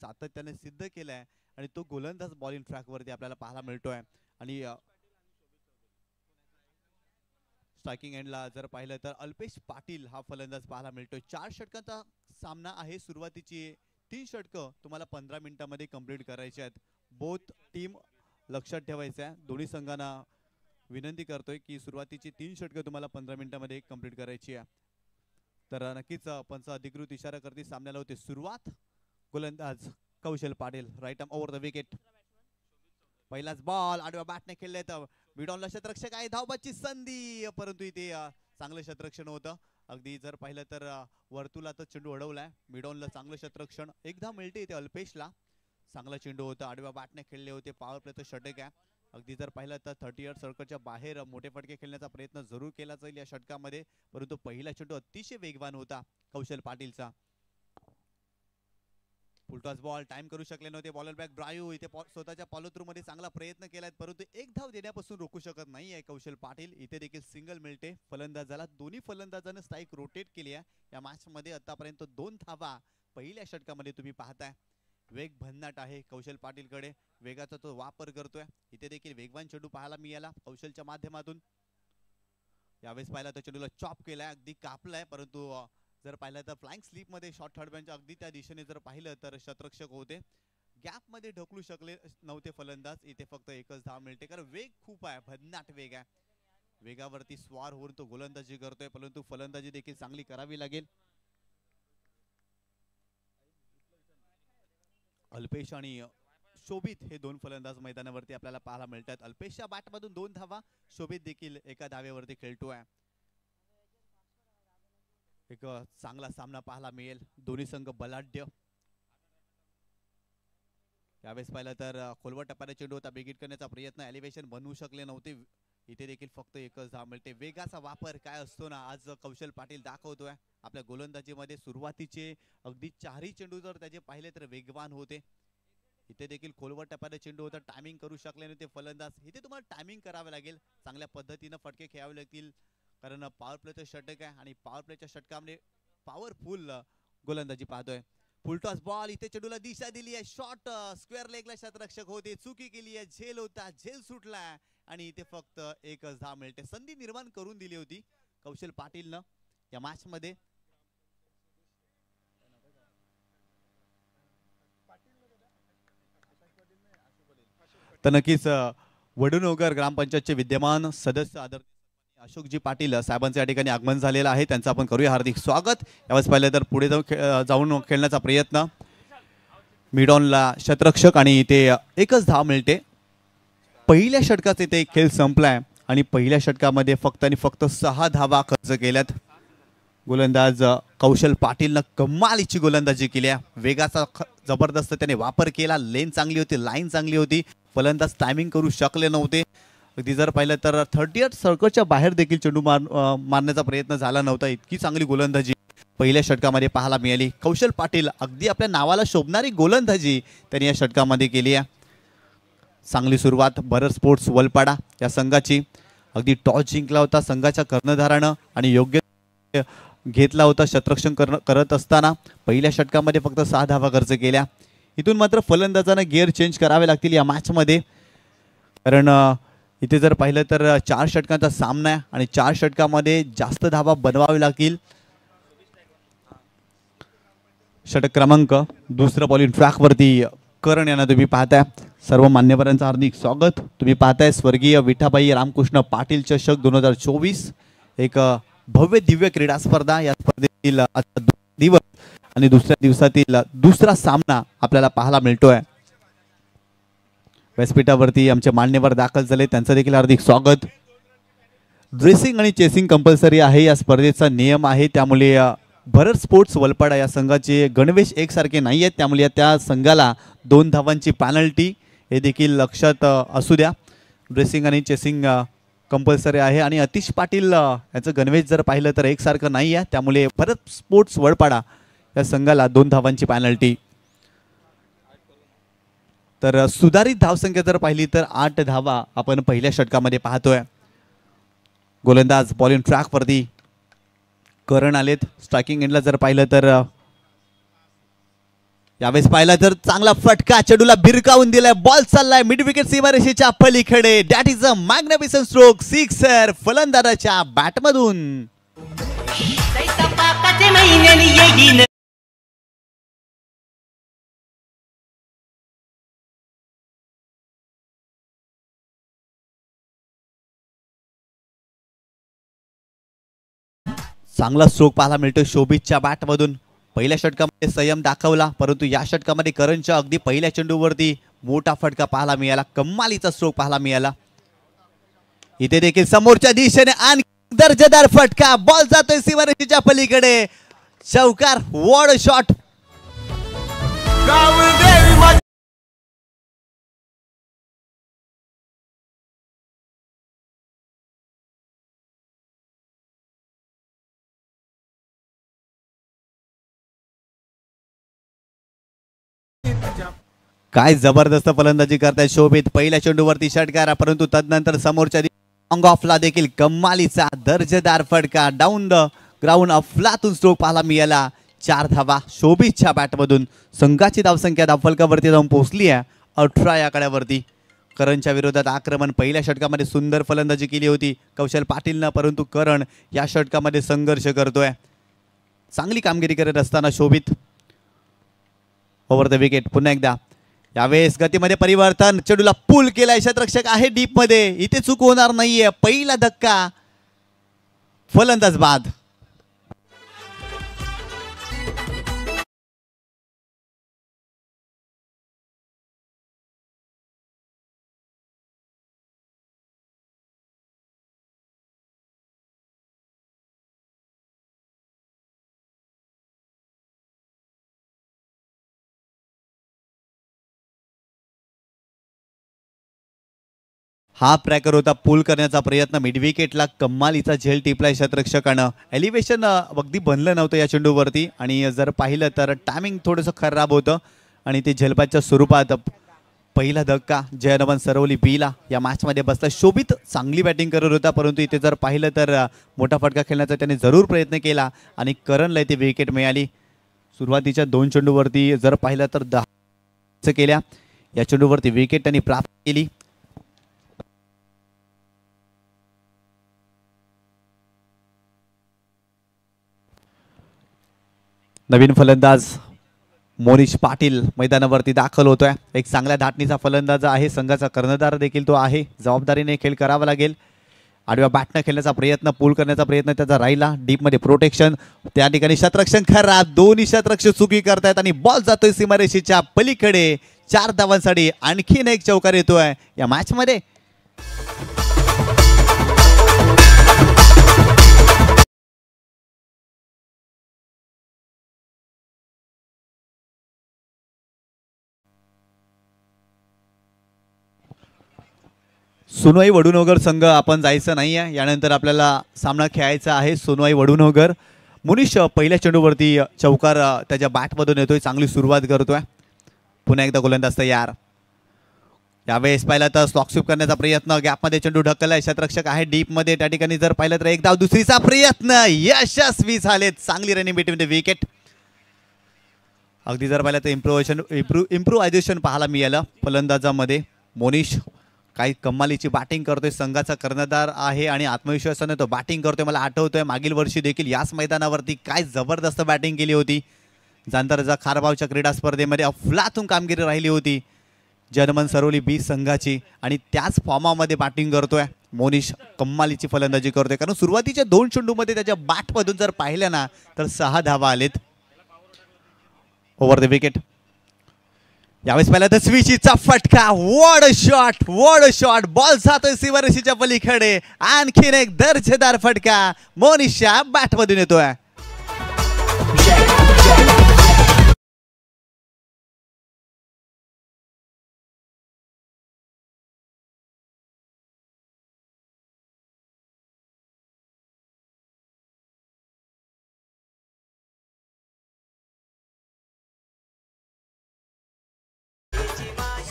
सातत्याने सिद्ध केलाय आणि तो गोलंदाज बॉलिंग ट्रॅकवरती आपल्याला पाहायला मिळतोय. आणि स्ट्रायकिंग एंडला जर पाहिलं तर अल्पेश पाटील हा फलंदाज पाहायला मिळतोय. 4 षटकांचा सामना आहे. सुरुवातीची 3 षटकं तुम्हाला 15 मिनिटांमध्ये कंप्लीट करायची आहेत. बोथ टीम लक्षात ठेवायचं आहे. दोन्ही संघांना विनंती करतोय की सुरुवातीची 3 षटकं तुम्हाला 15 मिनिटांमध्ये कंप्लीट करायची आहे. तर नक्कीच पंच अधिकृत इशारा करते सामन्याला होते सुरुवात. गोलंदाज Kaushal Patil right arm over the wicket. पहिलाच बॉल आडव्या बॅटने खेळले तर मिडॉनला क्षेत्ररक्षक आहे. धावबाची संधी परंतु इथे चांगलं क्षेत्ररक्षण होतं. अगदी जर पाहिलं तर वर्तुळात चेंडू अडवलाय. मिडॉनला चांगलं क्षेत्ररक्षण. एक धाव मिळते इथे अल्पेशला. चांगला चेंडू होता. आडव्या बॅटने खेळले होते. पॉवर प्लेचं षटक आहे. अगदी जर पाहिलं तर 30 सर्कलच्या बाहेर मोठे फटके खेळण्याचा प्रयत्न जरूर केला जाईल या षटकामध्ये. परंतु पहिला चेंडू अतिशय वेगवान होता कौशल पाटीलचा. फुलटॉस बॉल टाइम करू शकले नव्हते. बॉलर बॅक ड्राईव्ह इथे स्वतःच्या फॉलो थ्रू मध्ये चांगला प्रयत्न केलाय परंतु एक धाव देण्यापासून रोखू शकत नाही आहे कौशल पाटील. इथे देखील सिंगल मिळते फलंदाजाला. दोन्ही फलंदाजाने स्ट्राईक रोटेट केली आहे या मॅच मध्ये. आतापर्यंत 2 धावा पहिल्या षटकामध्ये तुम्ही पाहताय. वेग भन्नाट आहे कौशल पाटीलकडे. वेगाचा तो वापर करतोय. इथे देखील वेगवान चेंडू पाहायला मिळाला कौशलच्या माध्यमातून. यावेळेस पाहिला तर चेंडूला चॉप केलाय. अगदी कापलाय परंतु जर पाहिलं तर फ्लाइंग स्लीप मध्ये शॉर्ट थर्ड बँच अगदी त्या दिशेने जर पाहिलं तर क्षेत्ररक्षक होते. गॅप मध्ये ढकलू शकले नव्हते फलंदाज. इथे फक्त एकच धाव मिळते कारण वेग खूप आहे. भन्नाट वेग आहे. वेगावरती स्वार होऊन तो गोलंदाजी करतोय परंतु फलंदाजी देखील चांगली करावी लागेल. अल्पेश आणि शोभित हे 2 फलंदाज मैदानावरती आपल्याला पाहायला मिळतात. अल्पेशच्या बॅटमधून 2 धावा. शोभित देखील एका धावेवरती खेळतोय. एक चांगला सामना पाहायला मिळेल. दोन्ही संघ बलाढ्य. यावेळेस पाहिलं तर खोलवर टप्प्याने चेंडू होता. बिगिट करण्याचा प्रयत्न एलिव्हेशन बनवू शकले नव्हते. इथे देखील फक्त एकच धाव मिळते. वेगाचा वापर काय असतो ना आज कौशल पाटील दाखवतोय आपल्या गोलंदाजीमध्ये. सुरुवातीचे अगदी 4ही चेंडू जर त्याचे पाहिले तर वेगवान होते. इथे देखील खोलवर टप्प्याने चेंडू होता. टायमिंग करू शकले नव्हते फलंदाज. इथे तुम्हाला टायमिंग करावे लागेल. चांगल्या पद्धतीने फटके खेळावे लागतील कारण पॉवर प्लेचं षटक आहे आणि पॉवर प्लेच्या षटकामध्ये पॉवरफुल गोलंदाजी पाहतोय. फुलटॉस बॉल इथे चेंडूला दिशा दिली आहे. शॉर्ट स्क्वेअर लेगला क्षेत्ररक्षक होते. चुकी केली आहे. झेल होता. झेल सुटला आणि इथे फक्त एकच धाव मिळते. संधी निर्माण करून दिली होती कौशल पाटीलनं या मॅच मध्ये. तर नक्कीच वडुनोगर ग्रामपंचायतचे विद्यमान सदस्य आदरणीय अशोकजी पाटील साहेबांचे या ठिकाणी आगमन झालेलं आहे. त्यांचं आपण करूया हार्दिक स्वागत. यावेळेस पाहिलं तर पुढे जाऊन खेळण्याचा प्रयत्न. मिडॉनला क्षेत्ररक्षक आणि इथे एकच धाव मिळते. पहिल्या षटकात इथे खेळ संपलाय आणि पहिल्या षटकामध्ये फक्त आणि फक्त 6 धावा खर्च केल्यात. गोलंदाज कौशल पाटीलनं कमालीची गोलंदाजी केली आहे. वेगाचा जबरदस्त त्याने वापर केला. लेन चांगली होती. लाईन चांगली होती. फलंदाज टायमिंग करू शकले नव्हते. अगदी जर पाहिलं तर 38 सर्कलच्या बाहेर देखील चेंडू मारण्याचा प्रयत्न झाला नव्हता. इतकी चांगली गोलंदाजी पहिल्या षटकामध्ये पाहायला मिळाली. कौशल पाटील अगदी आपल्या नावाला शोभणारी गोलंदाजी त्यांनी या षटकामध्ये केली आहे. चांगली सुरुवात भरत स्पोर्ट्स वलपाडा या संघाची. अगदी टॉस जिंकला होता संघाच्या कर्णधारानं आणि योग्य घेतला होता क्षेत्ररक्षण करत असताना. पहिल्या षटकामध्ये फक्त 6 धावा खर्च केल्या. इथून मात्र फलंदाजांना गिअर चेंज करावे लागतील या मॅचमध्ये कारण इथे जर पाहिलं तर 4 षटकांचा सामना आहे आणि 4 षटकामध्ये जास्त धावा बनवावे लागतील. षटक क्रमांक 2 बॉलिंग ट्रॅकवरती करण यांना तुम्ही पाहताय. सर्व मान्यवरांचं हार्दिक स्वागत. तुम्ही पाहताय स्वर्गीय विठाबाई रामकृष्ण पाटील चषक 2024. एक भव्य दिव्य क्रीडा स्पर्धा. या स्पर्धेतील दिवस आणि दुसऱ्या दिवसातील दुसरा सामना आपल्याला पाहायला मिळतोय. व्यासपीठावरती आमचे मान्यवर दाखल झाले. त्यांचं देखील हार्दिक स्वागत. ड्रेसिंग आणि चेसिंग कंपल्सरी आहे या स्पर्धेचा नियम आहे. त्यामुळे भरत स्पोर्ट्स वलपाडा या संघाचे गणवेश एकसारखे नाही आहेत. त्यामुळे त्या संघाला 2 धावांची पॅनल्टी हे देखील लक्षात असू द्या. ड्रेसिंग आणि चेसिंग कंपल्सरी आहे आणि अतिश पाटील याचं गणवेश जर पाहिलं तर एकसारखं नाही आहे. त्यामुळे भरत स्पोर्ट्स वलपाडा या संघाला 2 धावांची पॅनल्टी. तर सुधारित धावसंख्या जर पाहिली तर 8 धावा आपण पहिल्या षटकामध्ये पाहतोय. गोलंदाज बॉलिंग ट्रॅकवरती करण आलेत. स्ट्रायकिंग एंडला जर पाहिलं तर यावेळेस पाहिला तर चांगला फटका, चेंडूला भिरकावून दिलाय, बॉल चाललाय मिड विकेट सीमारेषेच्या पलीकडे. That is a magnificent stroke, sixer फलंदाजाच्या बॅटमधून. चांगला स्ट्रोक पाहायला मिळतो शोभितच्या बॅटमधून. पहिल्या षटकामध्ये संयम दाखवला, परंतु या षटकामध्ये करणच्या अगदी पहिल्या चेंडूवरती मोठा फटका पाहायला मिळाला, कमालीचा स्ट्रोक पाहायला मिळाला. इथे देखील समोरच्या दिशेने आणखी दर्जेदार फटका, बॉल जातोय सीमारेषेच्या पलीकडे. चौकार, वॉड शॉट. काय जबरदस्त फलंदाजी करताय शोभित. पहिल्या चेंडूवरती षटकार, परंतु तदनंतर समोरच्या लॉंग ऑफला देखील कमालीचा दर्जेदार फटका. डाऊन द ग्राउंड अफलातून स्ट्रोक पाहायला मिळाला. 4 धावा शोभितच्या बॅटमधून. संघाची धावसंख्या धावफलकावरती जाऊन पोहोचली आहे 18 या आकड्यावरती. करणच्या विरोधात आक्रमण. पहिल्या षटकामध्ये सुंदर फलंदाजी केली होती कौशल पाटीलनं, परंतु करण या षटकामध्ये संघर्ष करतोय. चांगली कामगिरी करत असताना शोभित ओव्हर द विकेट. पुन्हा एकदा यावेळेस गतीमध्ये परिवर्तन, चेंडूला पुल केलाय, क्षेत्ररक्षक आहे डीप मध्ये, इथे चूक होणार नाहीये. पहिला धक्का, फलंदाज बाद. हा ट्रॅकर होता, पूल करण्याचा प्रयत्न मिड विकेटला कमालीचा झेल टिपलाय क्षेत्ररक्षकानं. एलिव्हेशन अगदी बनलं नव्हतं या चेंडूवरती, आणि जर पाहिलं तर टायमिंग थोडंसं खराब होतं, आणि ते झेलबादच्या स्वरूपात पहिला धक्का जयनमन सरवली बीला या मॅचमध्ये बसला. शोभित चांगली बॅटिंग करत होता, परंतु इथे जर पाहिलं तर मोठा फटका खेळण्याचा त्याने जरूर प्रयत्न केला, आणि करणला इथे विकेट मिळाली. सुरुवातीच्या 2 चेंडूवरती जर पाहिलं तर 10 केल्या, या चेंडूवरती विकेट त्यांनी प्राप्त केली. नवीन फलंदाज मोनिश पाटील मैदानावरती दाखल होतोय. एक चांगल्या धाटणीचा फलंदाज आहे, संघाचा कर्णधार देखील तो आहे. जबाबदारीने खेळ करावा लागेल. आडव्या बॅटनं खेळण्याचा प्रयत्न, पूल करण्याचा प्रयत्न त्याचा राहिला. डीपमध्ये प्रोटेक्शन, त्या ठिकाणी क्षेत्ररक्षण खराब, दोन्ही क्षेत्ररक्षक चुकी करतायत, आणि बॉल जातोय सीमारेषेच्या पलीकडे. 4 धावांसाठी आणखीन एक चौकार येतोय या मॅच मध्ये. सोनवाई वडुनगर संघ आपण जायचं नाही आहे, यानंतर आपल्याला सामना खेळायचा आहे सोनवाई वडुनगर. मुनीश पहिल्या चेंडूवरती चौकार त्याच्या बॅटमधून येतोय, चांगली सुरुवात करतोय. पुन्हा एकदा गोलंदाज तयार. यावेळेस पाहिलं तर स्लॉक स्वीप करण्याचा प्रयत्न, गॅपमध्ये चेंडू ढकललाय, क्षेत्ररक्षक आहे डीप मध्ये. त्या ठिकाणी जर पाहिलं तर एक धाव, दुसरीचा प्रयत्न यशस्वी झाले. चांगली रनिंग बिटवीन द विकेट. अगदी जर पाहिलं तर इम्प्रोव्हायझेशन पाहायला मिळालं फलंदाजामध्ये. मोनिश काही कमालीची बॅटिंग करतोय, संघाचा कर्णधार आहे आणि आत्मविश्वासाने तो बॅटिंग करतोय. मला आठवतोय मागील वर्षी देखील याच मैदानावरती काय जबरदस्त बॅटिंग केली होती. जांताराजा खारबावच्या क्रीडा स्पर्धेमध्ये अफलातून कामगिरी राहिली होती जनमन सरवली बी संघाची, आणि त्याच फॉर्मामध्ये बॅटिंग करतोय मोनिश. कमालीची फलंदाजी करतोय, कारण सुरुवातीच्या 2 चेंडूमध्ये त्याच्या बॅटमधून जर पाहिलं ना तर 6 धावा आलेत. Over the wicket. यावेळेस पहिला तर स्विचीचा फटका, वॉड शॉट, बॉल जातोय सीमारेषेच्या पलीकडे. आणखीन एक दर्जेदार फटका मोनिशच्या बॅटमधून येतोय.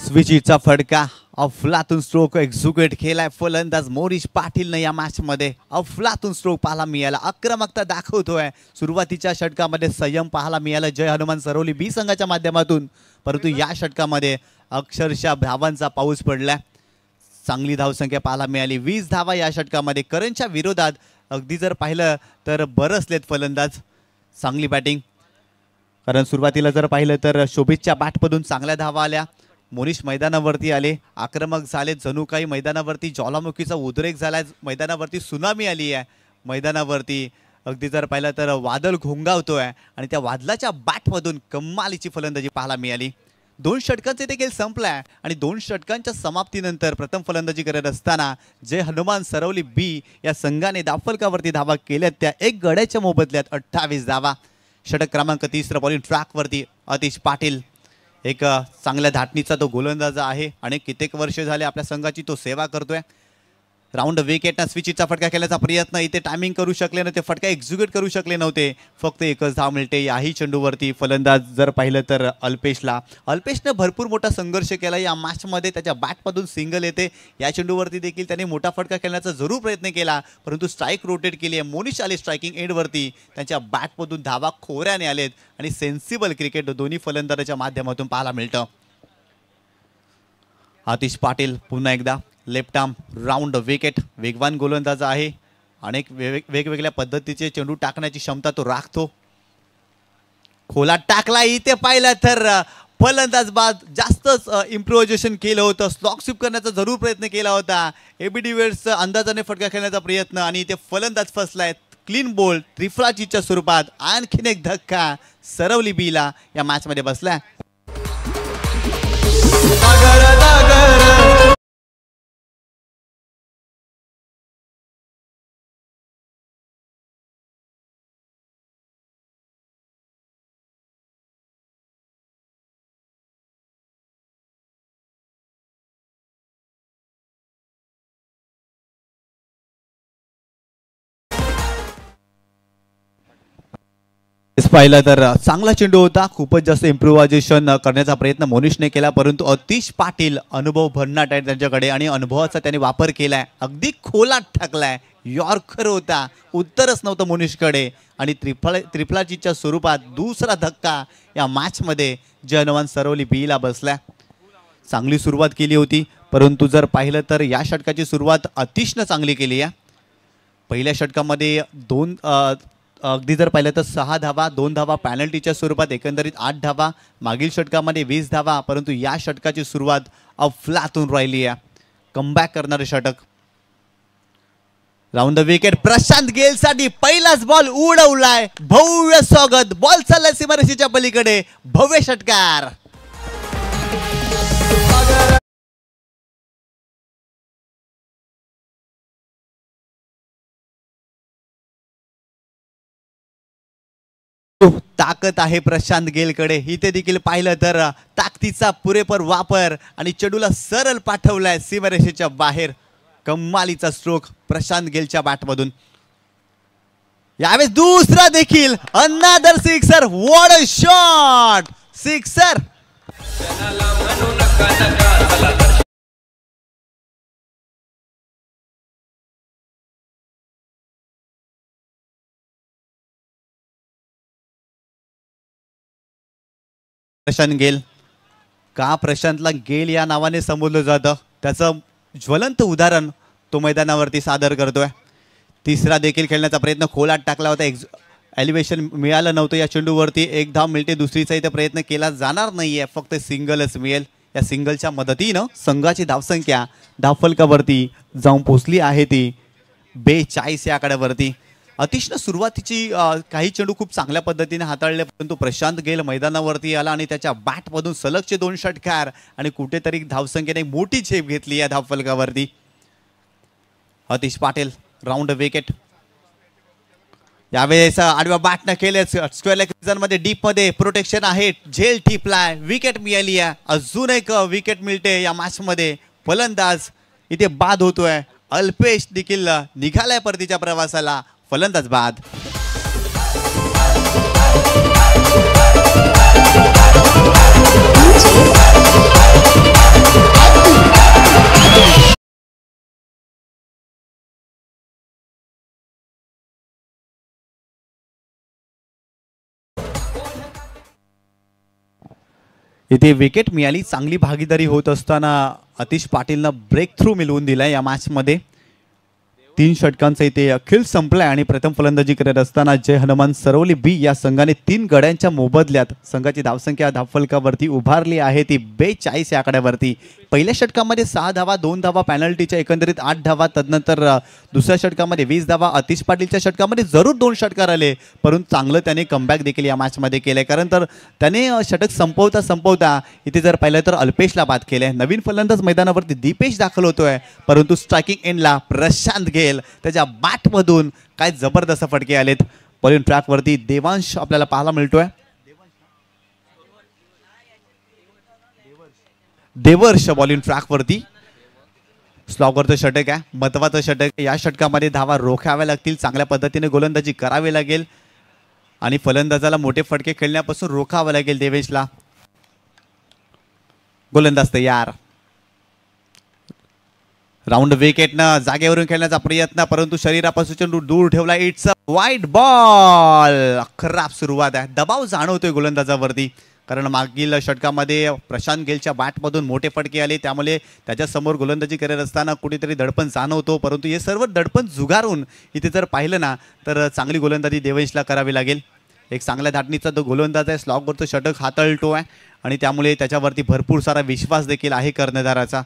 स्विचीचा फटका अफलातून स्ट्रोक एक्झिक्यूट केलाय फलंदाज मोनिश पाटीलने या मॅच मध्ये. अफलातून स्ट्रोक पाहायला मिळाला, आक्रमकता दाखवतोय. सुरुवातीच्या षटकामध्ये संयम पाहायला मिळाला जय हनुमान सरवली बी संघाच्या माध्यमातून, परंतु या षटकामध्ये अक्षरशः धावांचा पाऊस पडलाय. चांगली धावसंख्या पाहायला मिळाली, 20 धावा या षटकामध्ये. करणच्या विरोधात अगदी जर पाहिलं तर बरसलेत फलंदाज. चांगली बॅटिंग, कारण सुरुवातीला जर पाहिलं तर शोभितच्या बॅटमधून चांगल्या धावा आल्या. मोनिश मैदानावरती आले, आक्रमक झाले. जणू काही मैदानावरती ज्वालामुखीचा उद्रेक झालाय, मैदानावरती सुनामी आली आहे. मैदानावरती अगदी जर पाहिलं तर वादळ घोंगावतोय आणि त्या वादळाच्या बॅटमधून कमालीची फलंदाजी पाहायला मिळाली. 2 षटकांचे देखील संपलाय आणि 2 षटकांच्या समाप्तीनंतर प्रथम फलंदाजी करत असताना जय हनुमान सरवली बी या संघाने धावफलकावरती धावा केल्यात त्या 1 गड्याच्या मोबदल्यात 28 धावा. षटक क्रमांक 30 बॉलिंग ट्रॅकवरती आतिश पाटील. एक चांगल्या धाटणीचा तो गोलंदाज आहे आणि कित्येक वर्ष झाले आपल्या संघाची तो सेवा करतोय. राऊंड विकेटना स्विचचा फटका खेळण्याचा प्रयत्न, इथे टायमिंग करू शकले नव्हते, फटका एक्झिक्यूट करू शकले नव्हते. फक्त एकच धाव मिळते याही चेंडूवरती. फलंदाज जर पाहिलं तर अल्पेशने भरपूर मोठा संघर्ष केला या मॅचमध्ये. त्याच्या बॅटमधून सिंगल येते. या चेंडूवरती देखील त्याने मोठा फटका खेळण्याचा जरूर प्रयत्न केला, परंतु स्ट्राईक रोटेट केली आहे. मोनिश आले स्ट्रायकिंग एंडवरती, त्यांच्या बॅटमधून धावा खोऱ्याने आलेत आणि सेन्सिबल क्रिकेट दोन्ही फलंदाजाच्या माध्यमातून पाहायला मिळतं. आतिश पाटील पुन्हा एकदा लेफ्ट आर्म राऊंड विकेट. वेगवान गोलंदाज आहे, अनेक वेगवेगळ्या पद्धतीचे चेंडू टाकण्याची क्षमता तो राखतो. खोला टाकला, इथे पाहिलं तर फलंदाज बाद. जास्तच इम्प्रोव्हायझेशन केलं होतं, स्लॉक स्वीप करण्याचा जरूर प्रयत्न केला होता. एबी डिव्हिलियर्स अंदाजाने फटका खेळण्याचा प्रयत्न आणि इथे फलंदाज फसलाय. क्लीन बोल्ड त्रिफळाचीच्या स्वरूपात आणखीन एक धक्का सरवली बीला या मॅच मध्ये बसलाय. पाहिलं तर चांगला चेंडू होता, खूपच जास्त इम्प्रोव्हायझेशन करण्याचा प्रयत्न मोनिशने केला, परंतु आतिश पाटील अनुभव भन्नाट आहे त्यांच्याकडे आणि अनुभवाचा त्याने वापर केलाय. अगदी खोलात टाकलाय, यॉर्कर होता, उत्तरच नव्हतं मोनिशकडे आणि त्रिफळाचीच्या स्वरूपात दुसरा धक्का या मॅचमध्ये जय हनुमान सरवली बीला बसलाय. चांगली सुरुवात केली होती, परंतु जर पाहिलं तर या षटकाची सुरुवात आतिशनं चांगली केली आहे. पहिल्या षटकामध्ये अगदी जर पाहिलं तर 6 धावा, 2 धावा पॅनल्टीच्या स्वरूपात, एकंदरीत 8 धावा. मागील षटकामध्ये 20 धावा, परंतु या षटकाची सुरुवात अफलातून राहिली आहे. कमबॅक करणारे षटक. राऊंड द विकेट प्रशांत गेलसाठी पहिलाच बॉल उडवलाय. भव्य स्वागत, बॉल चाललाय सीमारेषेच्या पलीकडे. भव्य षटकार. ताकद आहे प्रशांत गेलकडे. इथे देखील पाहिलं तर ताकदीचा पुरेपूर वापर आणि चेंडूला सरळ पाठवलाय सीमारेषेच्या बाहेर. कमालीचा स्ट्रोक प्रशांत गेलच्या बॅटमधून. यावेळेस दुसरा देखील another sixer. What a shot, sixer. Prashant गेल. का प्रशांतला गेल या नावाने संबोधलं जातं, त्याचं ज्वलंत उदाहरण तो मैदानावरती सादर करतोय. तिसरा देखील खेळण्याचा प्रयत्न खोलात टाकला होता, एलिव्हेशन मिळालं नव्हतं या चेंडूवरती. 1 धाव मिळते, दुसरीचा इथे प्रयत्न केला जाणार नाहीये, फक्त सिंगलच मिळेल. या सिंगलच्या मदतीनं संघाची धावसंख्या धावफलकावरती जाऊन पोचली आहे ती 42 या आकड्यावरती. आतिशनं सुरुवातीची काही चेंडू खूप चांगल्या पद्धतीने हाताळले, परंतु प्रशांत गेल मैदानावरती आला आणि त्याच्या बॅटमधून सलगचे 2 षटकार आणि कुठेतरी धावसंख्येने मोठी झेप घेतली या धावफलकावरती. Atish Patil round wicket. यावेळेस आडव्या बॅटनं केले, स्क्वेअर लेग मध्ये डीप मध्ये प्रोटेक्शन आहे, झेल टिपलाय, विकेट मिळाली आहे. अजून एक विकेट मिळते या मॅच मध्ये. फलंदाज इथे बाद होतोय. अल्पेश देखील निघालाय परतीच्या प्रवासाला. फलंदाज बाद. DJ इथे विकेट मिळाली, चांगली भागीदारी होत असताना आतिश पाटीलनं ब्रेक थ्रू मिळवून दिलाय या मॅचमध्ये. 3 षटकांचा इथे खेळ संपलाय आणि प्रथम फलंदाजी करत असताना जय हनुमान सरवली बी या संघाने 3 गड्यांच्या मोबदल्यात संघाची धावसंख्या धावफलकावरती उभारली आहे ती 42 या आकड्यावरती. पहिल्या षटकामध्ये 6 धावा, 2 धावा पॅनल्टीच्या, एकंदरीत 8 धावा. तदनंतर दुसऱ्या षटकामध्ये 20 धावा. आतिश पाटीलच्या षटकामध्ये जरूर 2 षटकार आले, परंतु चांगलं त्याने कमबॅक देखील या मॅचमध्ये केलंय. कारण तर त्याने षटक संपवता इथे जर पाहिलं तर अल्पेशला बाद केलंय. नवीन फलंदाज मैदानावरती दीपेश दाखल होतोय, परंतु स्ट्रायकिंग एंडला प्रशांत गेल त्याच्या बॅटमधून काय जबरदस्त फटके आलेत. बॉलिंग ट्रॅकवरती देवांश आपल्याला पाहायला मिळतोय. देवर्ष बॉलिंग ट्रॅकवरती स्लॉगरचं षटक आहे, महत्वाचं षटक. या षटकामध्ये धावा रोखाव्या लागतील, चांगल्या पद्धतीने गोलंदाजी करावी लागेल आणि फलंदाजाला मोठे फटके खेळण्यापासून रोखावं लागेल. देवेशला गोलंदाज तयार. राऊंड विकेटनं जागेवरून खेळण्याचा प्रयत्न, परंतु शरीरापासून चेंडू दूर ठेवला. इट्स अ वाईट बॉल. खराब सुरुवात आहे, दबाव जाणवतोय गोलंदाजावरती, कारण मागील षटकामध्ये प्रशांत गेलच्या बॅटमधून मोठे फटके आले, त्यामुळे त्याच्यासमोर गोलंदाजी करत असताना कुठेतरी दडपण जाणवतो. परंतु हे सर्व दडपण जुगारून इथे जर पाहिलं ना तर चांगली गोलंदाजी देवेशला करावी लागेल. एक चांगल्या धाटणीचा तो गोलंदाज आहे, स्लॉगवरचं षटक हाताळतो आहे आणि त्यामुळे त्याच्यावरती भरपूर सारा विश्वास देखील आहे कर्णधाराचा.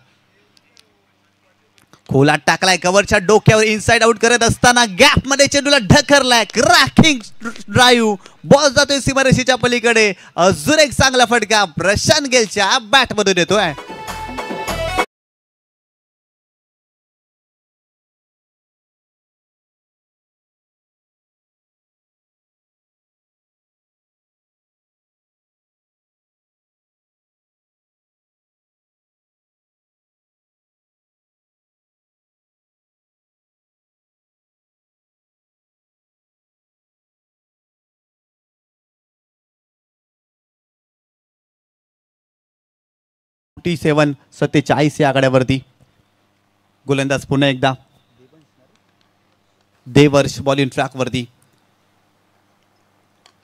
खोलात टाकलाय, कव्हरच्या डोक्यावर इनसाइड आउट करत असताना गॅप मध्ये चेंडूला ढकललाय. क्रॅकिंग ड्राईव्ह, बॉल जातोय सीमारेषेच्या पलीकडे. अजून एक चांगला फटका प्रशांत गेलच्या बॅट मधून येतोय. T7 47 या आकड्यावरती. गोलंदाज पुन्हा एकदा देवर्ष बॉलिंग ट्रॅकवरती.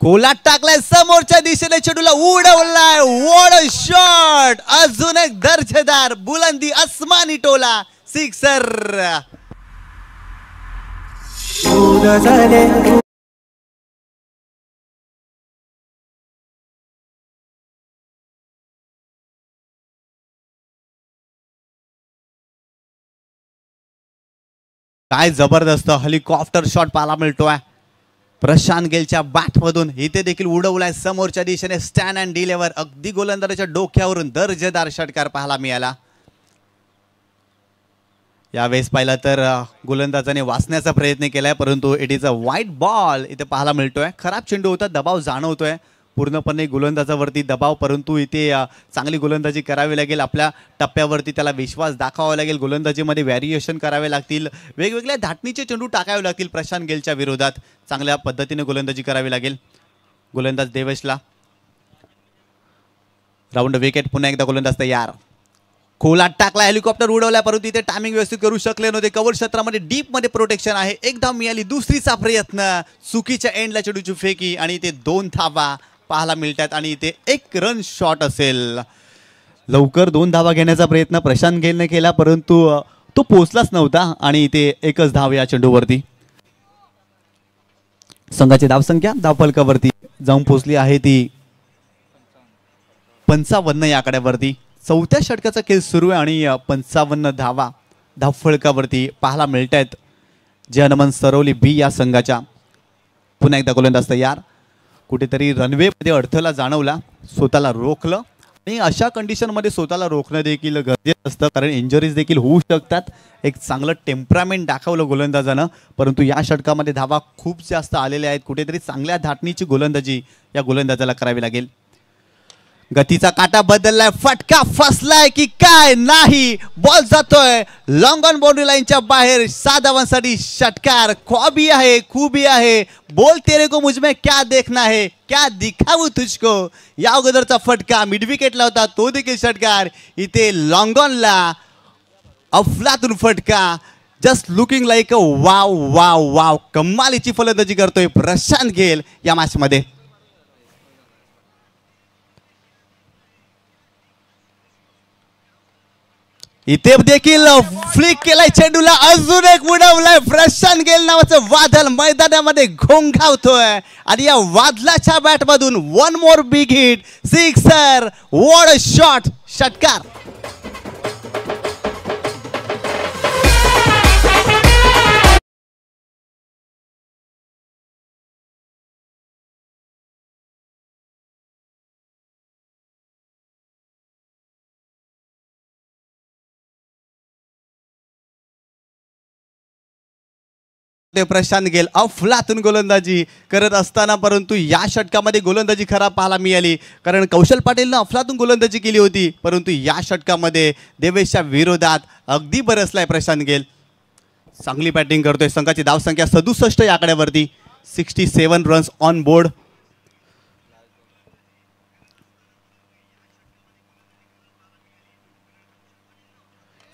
खोलात टाकलाय, समोरच्या दिशेने चेंडूला उडवलाय. What a shot. अजून एक दर्जेदार बुलंदी, आसमानी टोला, सिक्सर. काय जबरदस्त हेलिकॉप्टर शॉट पाहायला मिळतोय प्रशांत गेलच्या बॅटमधून. इथे देखील उडवलाय समोरच्या दिशेने स्टँड अँड डिलेवर. अगदी गोलंदाजाच्या डोक्यावरून दर्जेदार षटकार पाहायला मिळाला. यावेळेस पाहिला तर गोलंदाजाने वाचण्याचा प्रयत्न केलाय, परंतु इट इज अ वाईट बॉल इथे पाहायला मिळतोय. खराब चेंडू होता, दबाव जाणवतोय पूर्णपणे गोलंदाजावरती दबाव, परंतु इथे चांगली गोलंदाजी करावी लागेल. आपल्या टप्प्यावरती त्याला विश्वास दाखवावा लागेल. गोलंदाजीमध्ये व्हॅरिएशन करावे लागतील, वेगवेगळ्या धाटणीचे चेंडू टाकावे लागतील. प्रशांत गेलच्या विरोधात चांगल्या पद्धतीने गोलंदाजी करावी लागेल. गोलंदाज देवेशला. राऊंड विकेट, पुन्हा एकदा गोलंदाज तयार. खोलात टाकला, हेलिकॉप्टर उडवला, परंतु इथे टायमिंग व्यवस्थित करू शकले नव्हते. कव्हर क्षेत्रामध्ये डीप मध्ये प्रोटेक्शन आहे. एक धाव मिळाली, दुसरीचा प्रयत्न, चुकीच्या एंडला चेंडूची फेकी आणि इथे 2 धावा पाहायला मिळतात आणि इथे 1 रन शॉट असेल. लवकर 2 धावा घेण्याचा प्रयत्न प्रशांत गेलने केला, परंतु तो पोहोचलाच नव्हता आणि इथे 1च धाव या चेंडूवरती. संघाची धावसंख्या धावफलकावरती जाऊन पोहोचली आहे ती 55 या आकड्यावरती. 4थ्या षटकाचा खेळ सुरू आहे आणि 55 धावा धावफलकावरती पाहायला मिळत आहेत. जय हनुमान सरवली बी या संघाच्या. पुन्हा एकदा गोलंदाज तयार. कुठेतरी रनवेमध्ये अडथळा जाणवला, स्वतःला रोखलं आणि अशा कंडिशनमध्ये स्वतःला रोखणं देखील गरजेचं असतं, कारण इंजरीज देखील होऊ शकतात. एक चांगलं टेम्परामेंट दाखवलं गोलंदाजानं, परंतु या षटकामध्ये धावा खूप जास्त आलेल्या आहेत. कुठेतरी चांगल्या धाटणीची गोलंदाजी या गोलंदाजाला करावी लागेल. गतीचा काटा बदललाय, फटका फसलाय की काय नाही. बॉल जातोय लॉंग ऑन बाउंड्री लाईनच्या बाहेर. 7 धावांसाठी षटकार. ख्वाबी आहे, खूबी आहे. बोल तेरे को मुझ में क्या देखना है, क्या दिखाऊ तुझको. या अगोदरचा फटका मिड विकेटला होता, तो देखील षटकार. इथे लॉंग ऑनला अफलातून फटका. Just looking like a wow wow wow. कमालीची फलंदाजी करतोय प्रशांत गेल या मॅच मध्ये. इथे देखील फ्लिक केलाय चेंडूला, अजून एक उडवलाय. प्रशांत गेल नावाचं वादळ मैदानामध्ये घोंघावतोय आणि या वादळाच्या बॅटमधून one more big hit, sixer. What a shot, षटकार. प्रशांत गेल अफलातून गोलंदाजी करत असताना, परंतु या षटकामध्ये गोलंदाजी खराब पाहायला मिळाली, कारण कौशल पाटीलनं अफलातून गोलंदाजी केली होती, परंतु या षटकामध्ये देवेशच्या विरोधात अगदी बरसलाय प्रशांत गेल. चांगली बॅटिंग करतोय. संघाची धावसंख्या 67 या आकड्यावरती, 67 रन्स ऑन बोर्ड.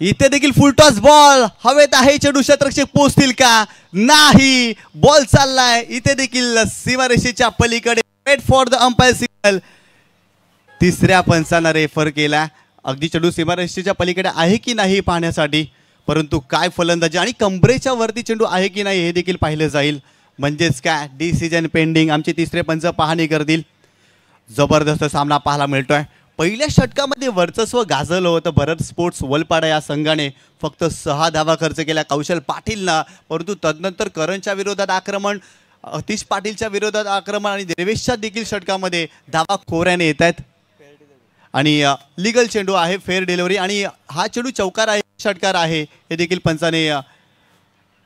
इथे देखील फुलटॉस बॉल, हवेत आहे चेंडू, क्षेत्ररक्षक पोहोचतील का? नाही. बॉल चाललाय इथे देखील सीमारेषेच्या पलीकडे. Wait for the umpire signal. तिसऱ्या पंचानं रेफर केला. अगदी चेंडू सीमारेषेच्या पलीकडे आहे की नाही पाहण्यासाठी, परंतु काय फलंदाजी आणि कंबरेच्या वरती चेंडू आहे की नाही हे देखील पाहिलं जाईल. म्हणजेच काय, डिसिजन पेंडिंग. आमचे तिसरे पंच पाहणी करतील. जबरदस्त सामना पाहायला मिळतोय. पहिल्या षटकामध्ये वर्चस्व गाजवलं होतं भरत स्पोर्ट्स वलपाडा या संघाने. फक्त 6 धावा खर्च केल्या कौशल पाटीलनं, परंतु तदनंतर करणच्या विरोधात आक्रमण, अतिश पाटीलच्या विरोधात आक्रमण आणि देवेशच्या देखील षटकामध्ये धावा खोऱ्याने येत आहेत. आणि लिगल चेंडू आहे, फेअर डिलिव्हरी, आणि हा चेंडू चौकार आहे, षटकार आहे, हे देखील पंचाने,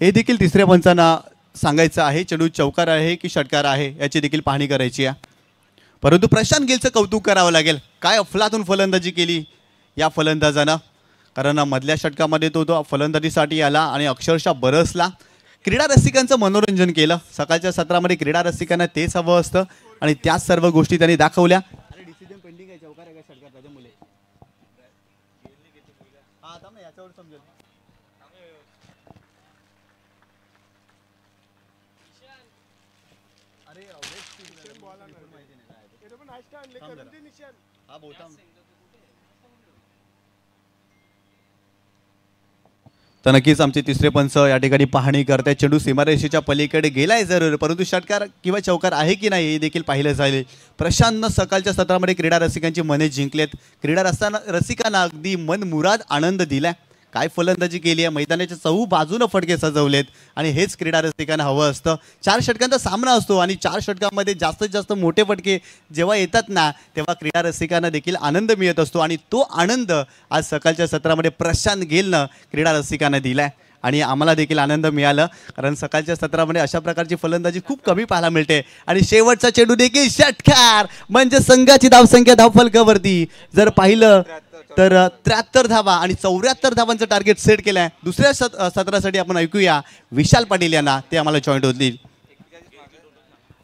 हे देखील तिसऱ्या पंचांना सांगायचं आहे. चेंडू चौकार आहे की षटकार आहे याची देखील पाहणी करायची आहे. परंतु प्रशांत गेलचं कौतुक करावं लागेल. काय अफलातून फलंदाजी केली या फलंदाजानं, कारण मधल्या षटकामध्ये तो फलंदाजीसाठी आला आणि अक्षरशः बरसला. क्रीडा रसिकांचं मनोरंजन केलं. सकाळच्या सत्रामध्ये क्रीडा रसिकांना तेच हवं असतं आणि त्याच सर्व गोष्टी त्यांनी दाखवल्या. डिसिजन पेंडिंग आहे, चौकार आहे का षटकार त्याच्यामुळे. हा थांब ना, याच्यावर समजेल. तर नक्कीच आमचे तिसरे पंच या ठिकाणी पाहणी करताय. चेंडू सीमारेषेच्या पलीकडे गेलाय जरूर, परंतु षटकार किंवा चौकार आहे की नाही हे देखील पाहिलं जाईल. प्रशांतनं सकाळच्या सत्रामध्ये क्रीडा रसिकांची मने जिंकलेत. क्रीडा रसिकांना अगदी मनमुराद आनंद दिलाय. काय फलंदाजी केली आहे, मैदानाच्या चहू बाजूनं फटके सजवलेत आणि हेच क्रीडा रसिकांना हवं असतं. 4 षटकांचा सामना असतो आणि 4 षटकांमध्ये जास्तीत जास्त मोठे फटके जेव्हा येतात ना, तेव्हा क्रीडा रसिकांना देखील आनंद मिळत असतो आणि तो आनंद आज सकाळच्या सत्रामध्ये प्रशांत गेलनं क्रीडा रसिकांना दिलाय आणि आम्हाला देखील आनंद मिळाला, कारण सकाळच्या सत्रामध्ये अशा प्रकारची फलंदाजी खूप कमी पाहायला मिळते. आणि शेवटचा चेंडू देखील षटकार, म्हणजे संघाची धावसंख्या धावफलकावरती जर पाहिलं तर 73 धावा आणि 74 धावांचं टार्गेट सेट केलं आहे. दुसऱ्या सत्रासाठी आपण ऐकूया विशाल पाटील यांना, ते आम्हाला जॉईंट होतील.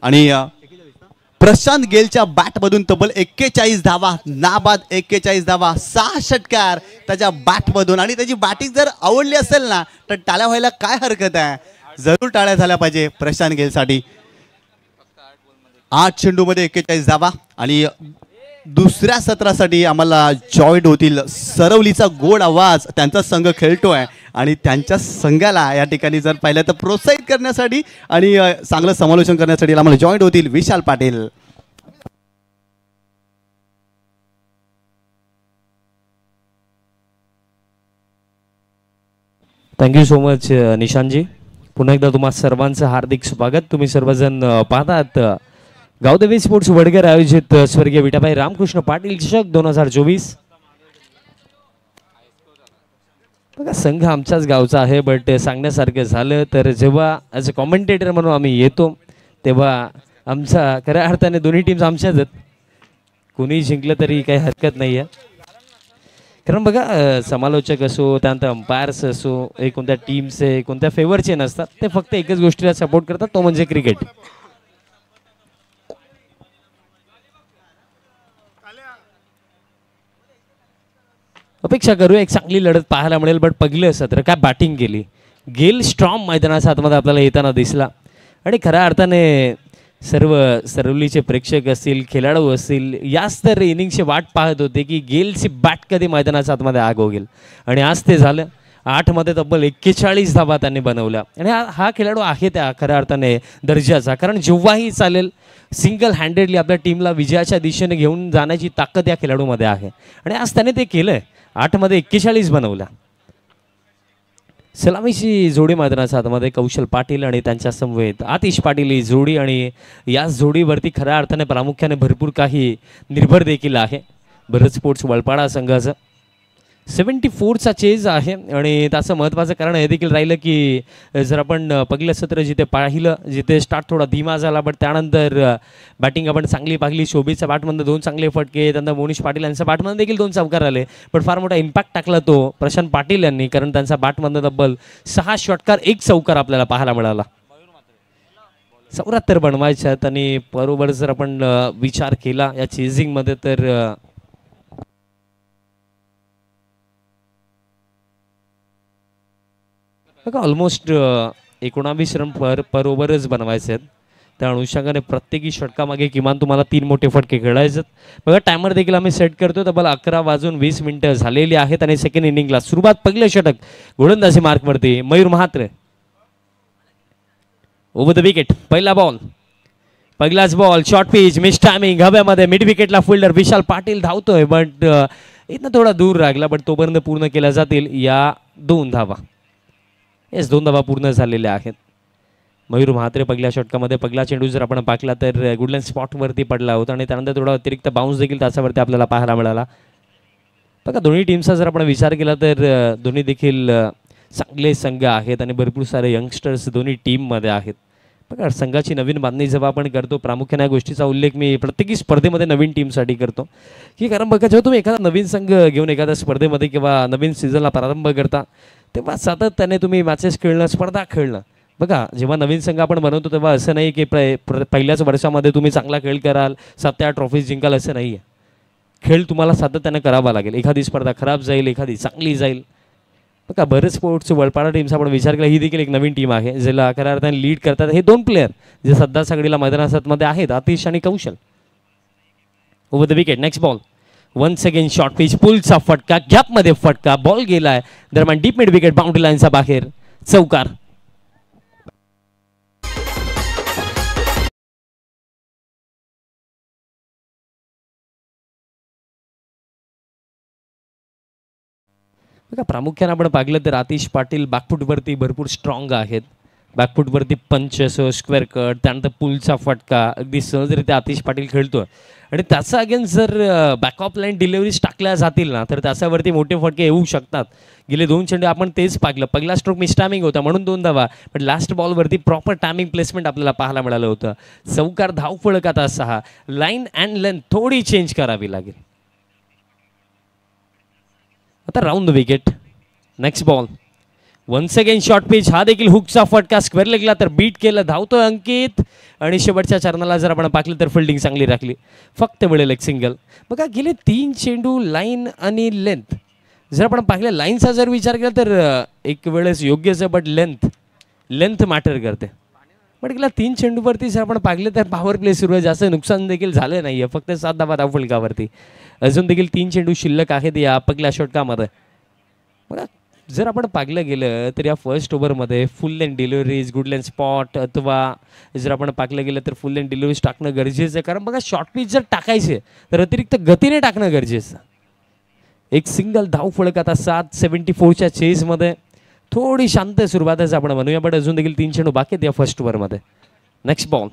आणि प्रशांत गेलच्या बॅटमधून तब्बल 41 धावा, नाबाद 41 धावा, 6 षटकार त्याच्या बॅटमधून. आणि त्याची बॅटिंग जर आवडली असेल ना तर टाळ्या व्हायला काय हरकत आहे. जरूर टाळ्या झाल्या पाहिजे प्रशांत गेलसाठी. 8 चेंडूमध्ये 41 धावा. आणि दुसऱ्या सत्रासाठी आम्हाला जॉईंट होतील सरवलीचा गोड आवाज, त्यांचा संघ खेळतोय आणि त्यांच्या संघाला या ठिकाणी जर पाहिलं तर प्रोत्साहित करण्यासाठी आणि चांगलं समालोचन करण्यासाठी आम्हाला जॉईंट होतील Vishal Patil. Thank you so much निशांतजी. पुन्हा एकदा तुम्हा सर्वांचं हार्दिक स्वागत. तुम्ही सर्वजण पाहतात गावदेवी स्पोर्ट्स वडगर आयोजित स्वर्गीय विठाबाई रामकृष्ण पाटील चषक 2024. बघा, संघ आमच्याच गावचा आहे, बट सांगण्यासारखं झालं तर जेव्हा ॲज अ कॉमेंटेटर म्हणून आम्ही येतो तेव्हा आमच्या खऱ्या अर्थाने दोन्ही टीम्स आमच्याच आहेत. कोणी जिंकलं तरी काही हरकत नाही आहे, कारण बघा समालोचक असो, त्यानंतर अंपायर्स असो, हे कोणत्या टीमचे कोणत्या फेवरचे नसतात. ते फक्त एकच गोष्टीला सपोर्ट करतात, तो म्हणजे क्रिकेट. अपेक्षा करू एक चांगली लढत पाहायला मिळेल, बट पहिलं सत्र काय बॅटिंग केली. गेल स्ट्रॉंग मैदानाच्या आतमध्ये आपल्याला येताना दिसला आणि खऱ्या अर्थाने सर्व सरवलीचे प्रेक्षक असतील, खेळाडू असतील, याच तर इनिंगची वाट पाहत होते की गेलची बॅट कधी मैदानाच्या आतमध्ये आग होईल. आणि आज ते झालं. 8मध्ये तब्बल 41 धावा त्यांनी बनवल्या. आणि हा खेळाडू आहे त्या खऱ्या अर्थाने दर्जाचा, कारण जेव्हाही चालेल सिंगल हँडेडली आपल्या टीमला विजयाच्या दिशेने घेऊन जाण्याची ताकद या खेळाडूमध्ये आहे. आणि आज त्याने ते केलं आहे. 8मध्ये 41 बनवल्या. सलामीची जोडी मैदानाच्या हातामध्ये कौशल पाटील आणि त्यांच्या समवेत आतिश पाटील ही जोडी, आणि याच जोडीवरती खऱ्या अर्थाने प्रामुख्याने भरपूर काही निर्भर देखील आहे भरत स्पोर्ट्स वलपाडा संघाचं. 74चा चेज आहे. आणि त्याचं महत्त्वाचं कारण हे देखील राहिलं की जर आपण पहिलं सत्र जिथे पाहिलं, जिथे स्टार्ट थोडा धीमा झाला, बट त्यानंतर बॅटिंग आपण चांगली पाहिली. शोभीच्या बॅटमधून 2 चांगले फटके, त्यानंतर मोनिश पाटील यांच्या बॅटमधून देखील 2 चौकार आले, पण फार मोठा इम्पॅक्ट टाकला तो प्रशांत पाटील यांनी, कारण त्यांच्या बॅटमधून तब्बल 6 षटकार 1 चौकार आपल्याला पाहायला मिळाला. 74 बनवायच्यात. आणि बरोबर जर आपण विचार केला या चेझिंगमध्ये तर बघा ऑलमोस्ट 19 रन पर ओव्हरच बनवायचे आहेत. त्या अनुषंगाने प्रत्येकी षटकामागे किमान तुम्हाला 3 मोठे फटके खेळायचे आहेत. बघा टायमर देखील आम्ही सेट करतो. तब्बल 11:20 झालेली आहेत. आणि सेकंड इनिंगला सुरुवात पहिलं षटक गोलंदाजी मार्कवरती Mayur Mhatre. Over the wicket, पहिला बॉल, पहिलाच ball, short pitch, miss timing, हव्यामध्ये मिड विकेटला फिल्डर विशाल पाटील धावतोय, बट इथनं थोडा दूर लागला, बट तोपर्यंत पूर्ण केल्या जातील या 2 धावा. 2 धावा पूर्ण झालेल्या आहेत. मयूर म्हात्रे पहिल्या षटकामध्ये पहिला चेंडू जर आपण पाकला तर गुडलँड स्पॉटवरती पडला होता, आणि त्यानंतर थोडा अतिरिक्त बाउन्स देखील त्याच्यावरती आपल्याला पाहायला मिळाला. बघा दोन्ही टीमचा जर आपण विचार केला तर दोन्ही देखील चांगले संघ आहेत आणि भरपूर सारे यंगस्टर्स दोन्ही टीममध्ये आहेत. बघा संघाची नवीन बांधणी जेव्हा आपण करतो, प्रामुख्याने या गोष्टीचा उल्लेख मी प्रत्येकी स्पर्धेमध्ये नवीन टीमसाठी करतो, की कारण बघा जेव्हा तुम्ही एखादा नवीन संघ घेऊन एखाद्या स्पर्धेमध्ये किंवा नवीन सीझनला प्रारंभ करता, तेव्हा सातत्याने तुम्ही मॅचेस खेळणं, स्पर्धा खेळणं. बघा जेव्हा नवीन संघ आपण बनवतो तेव्हा असं नाही की पहिल्याच वर्षामध्ये तुम्ही चांगला खेळ कराल, 7-8 ट्रॉफीज जिंकाल, असं नाही आहे. खेळ तुम्हाला सातत्याने करावा लागेल. एखादी स्पर्धा खराब जाईल, एखादी चांगली जाईल. बघा भरत स्पोर्ट्स वलपाडा टीमचा आपण विचार केला, ही देखील एक नवीन टीम आहे ज्याला खऱ्या अर्थाने लीड करतात हे 2 प्लेयर जे सध्या सगळीला मैदानामध्ये आहेत, आतिश आणि Kaushal. Over the wicket, next ball, once again short pitch, पुलचा फटका, गॅपमध्ये फटका, बॉल गेलाय दरम्यान डीप मिड विकेट, बाउंड्री लाईनचा बाहेर, चौकार. बघा प्रामुख्याने आपण पाहिलं तर आतिश पाटील बॅकफूटवरती भरपूर स्ट्रॉंग आहेत. बॅकफूटवरती पंच असो, स्क्वेअर कट, त्यानंतर पुलचा फटका, अगदी सहजरित्या आतिश पाटील खेळतो. आणि त्याचा अगेन्स्ट जर बॅकअप लाईन डिलिव्हरीज टाकल्या जातील ना तर त्याच्यावरती मोठे फटके येऊ शकतात. गेले 2 चेंडू आपण तेच पाहिलं. पहिला स्ट्रोक मिस टायमिंग होता म्हणून 2 धावा, पण लास्ट बॉलवरती प्रॉपर टायमिंग प्लेसमेंट आपल्याला पाहायला मिळालं होतं. चौकार, धावफळक आता 6. लाईन अँड लेंथ थोडी चेंज करावी लागेल. आता round the wicket, next ball, once again short pitch, हा देखील हुकचा फटका, स्क्वेअर लेगला तर बीट केलं, धावतोय अंकित. आणि शेवटच्या चरणाला जर आपण पाहिलं तर फिल्डिंग चांगली राखली, फक्त मिळेल एक सिंगल. बघा गेले 3 चेंडू लाईन आणि लेंथ जर आपण पाहिलं, लाईनचा जर विचार केला तर एक वेळेस योग्यच आहे, बट लेंथ मॅटर करते. बट गेल्या 3 चेंडूवरती जर आपण पाहिलं तर पॉवर प्ले सुरू आहे, जास्त नुकसान देखील झालं नाही आहे, फक्त 7 धावा धावफलकावरती. अजून देखील 3 चेंडू शिल्लक आहेत या पहिल्या षटकामध्ये. बघा जर आपण पाहिलं गेलं तर या फर्स्ट ओव्हरमध्ये full length deliveries, good length spot, अथवा जर आपण पाहिलं गेलं तर फुल लेंथ डिलिव्हरीज टाकणं गरजेचं आहे. कारण बघा शॉर्ट पिच जर टाकायचे तर अतिरिक्त गतीने टाकणं गरजेचं. एक सिंगल धावफलक आता 774च्या चेसमध्ये. थोडी शांत सुरुवातच आपण म्हणूया, बट अजून देखील 3 चेंडू बाकी आहेत या फर्स्ट ओव्हरमध्ये. नेक्स्ट बॉल,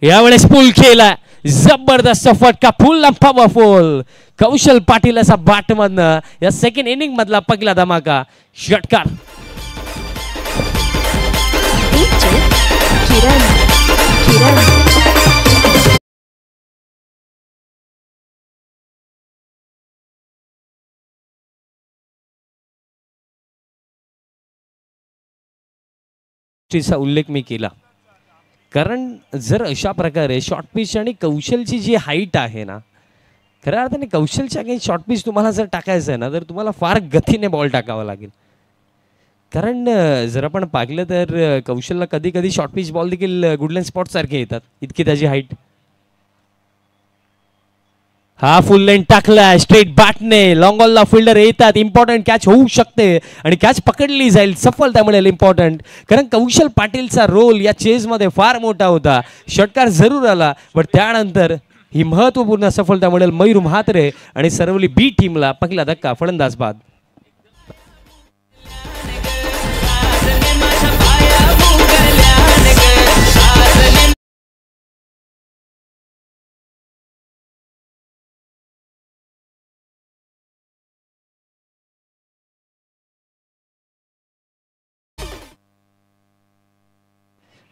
यावेळेस पुल केला, जबरदस्त फटका, फुल पॉवरफुल, कौशल पाटील असा बॅटमधनं या सेकंड इनिंग मधला पहिला धमाका, षटकार. चा उल्लेख मी केला कारण जर अशा प्रकारे शॉर्ट पिच आणि कौशलची जी हाईट आहे ना, खऱ्या अर्थाने कौशलच्या अगेन्स्ट शॉर्ट पिच तुम्हाला जर टाकायचं आहे ना तर तुम्हाला फार गतीने बॉल टाकावा लागेल. कारण जर आपण पाहिलं तर कौशलला कधी कधी शॉर्ट पिच बॉल देखील गुडलँड स्पॉट सारखे येतात, इतकी त्याची हाईट. हा फुल लेन टाकला स्ट्रेट बॅटने, लॉंग ऑलला फिल्डर येतात, इम्पॉर्टंट कॅच होऊ शकते आणि कॅच पकडली जाईल, सफलता मिळेल इम्पॉर्टंट. कारण कौशल पाटीलचा रोल या चेजमध्ये फार मोठा होता. षटकार जरूर आला, पण त्यानंतर ही महत्वपूर्ण सफलता मिळेल मयूर म्हात्रे आणि सरवली बी टीमला. पहिला धक्का फलंदाज बाद.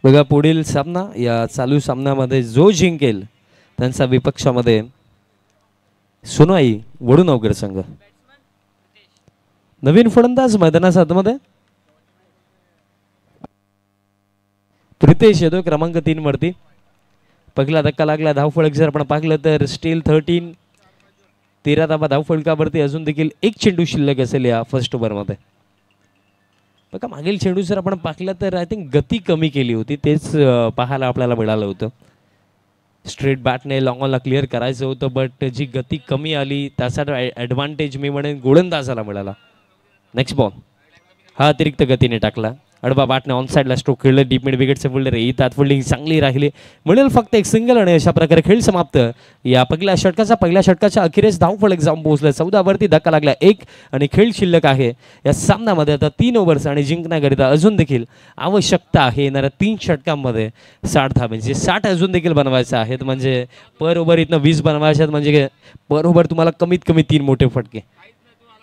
बघा पुढील सामना, या चालू सामन्यामध्ये जो जिंकेल त्यांचा विपक्षामध्ये सोनाई वडुनवकर संघ. नवीन फलंदाज मैदानाच्या आतमध्ये प्रितेश येतो क्रमांक 3 वरती. पहिला धक्का लागला. धावफलक जर आपण पाहिलं तर स्टील 13, 13 धावा धावफलकावरती. अजून देखील एक चेंडू शिल्लक असेल या फर्स्ट ओव्हरमध्ये. बघा मागील चेंडू जर आपण पाहिलं तर आय थिंक गती कमी केली होती, तेच पाहायला आपल्याला मिळालं होतं. स्ट्रेट बॅटने लॉंग ऑनला क्लिअर करायचं होतं, बट जी गती कमी आली त्याचा ॲडव्हान्टेज मी म्हणेन गोलंदाजाला मिळाला. नेक्स्ट बॉल हा अतिरिक्त गतीने टाकला. अडबा बॅटने ऑन साईडला स्ट्रोक खेळलं. डीप मिड विकेटचे फिल्डर येतात, फिल्डिंग चांगली राहिली, मिळेल फक्त एक सिंगल आणि अशा प्रकारे खेळ समाप्त. या पहिल्या षटकाच्या अखेरीस धावफलक जाऊन पोहोचलं. 14 वरती धक्का लागला 1 आणि खेळ शिल्लक आहे या सामन्यामध्ये आता 3 ओव्हर्स आणि जिंकण्याकरिता अजून देखील आवश्यकता आहे येणाऱ्या 3 षटकांमध्ये 60 धावांचे. 60 अजून देखील बनवायचे आहेत, म्हणजे पर ओव्हर इथनं 20 बनवायचे आहेत, म्हणजे पर ओव्हर तुम्हाला कमीत कमी 3 मोठे फटके.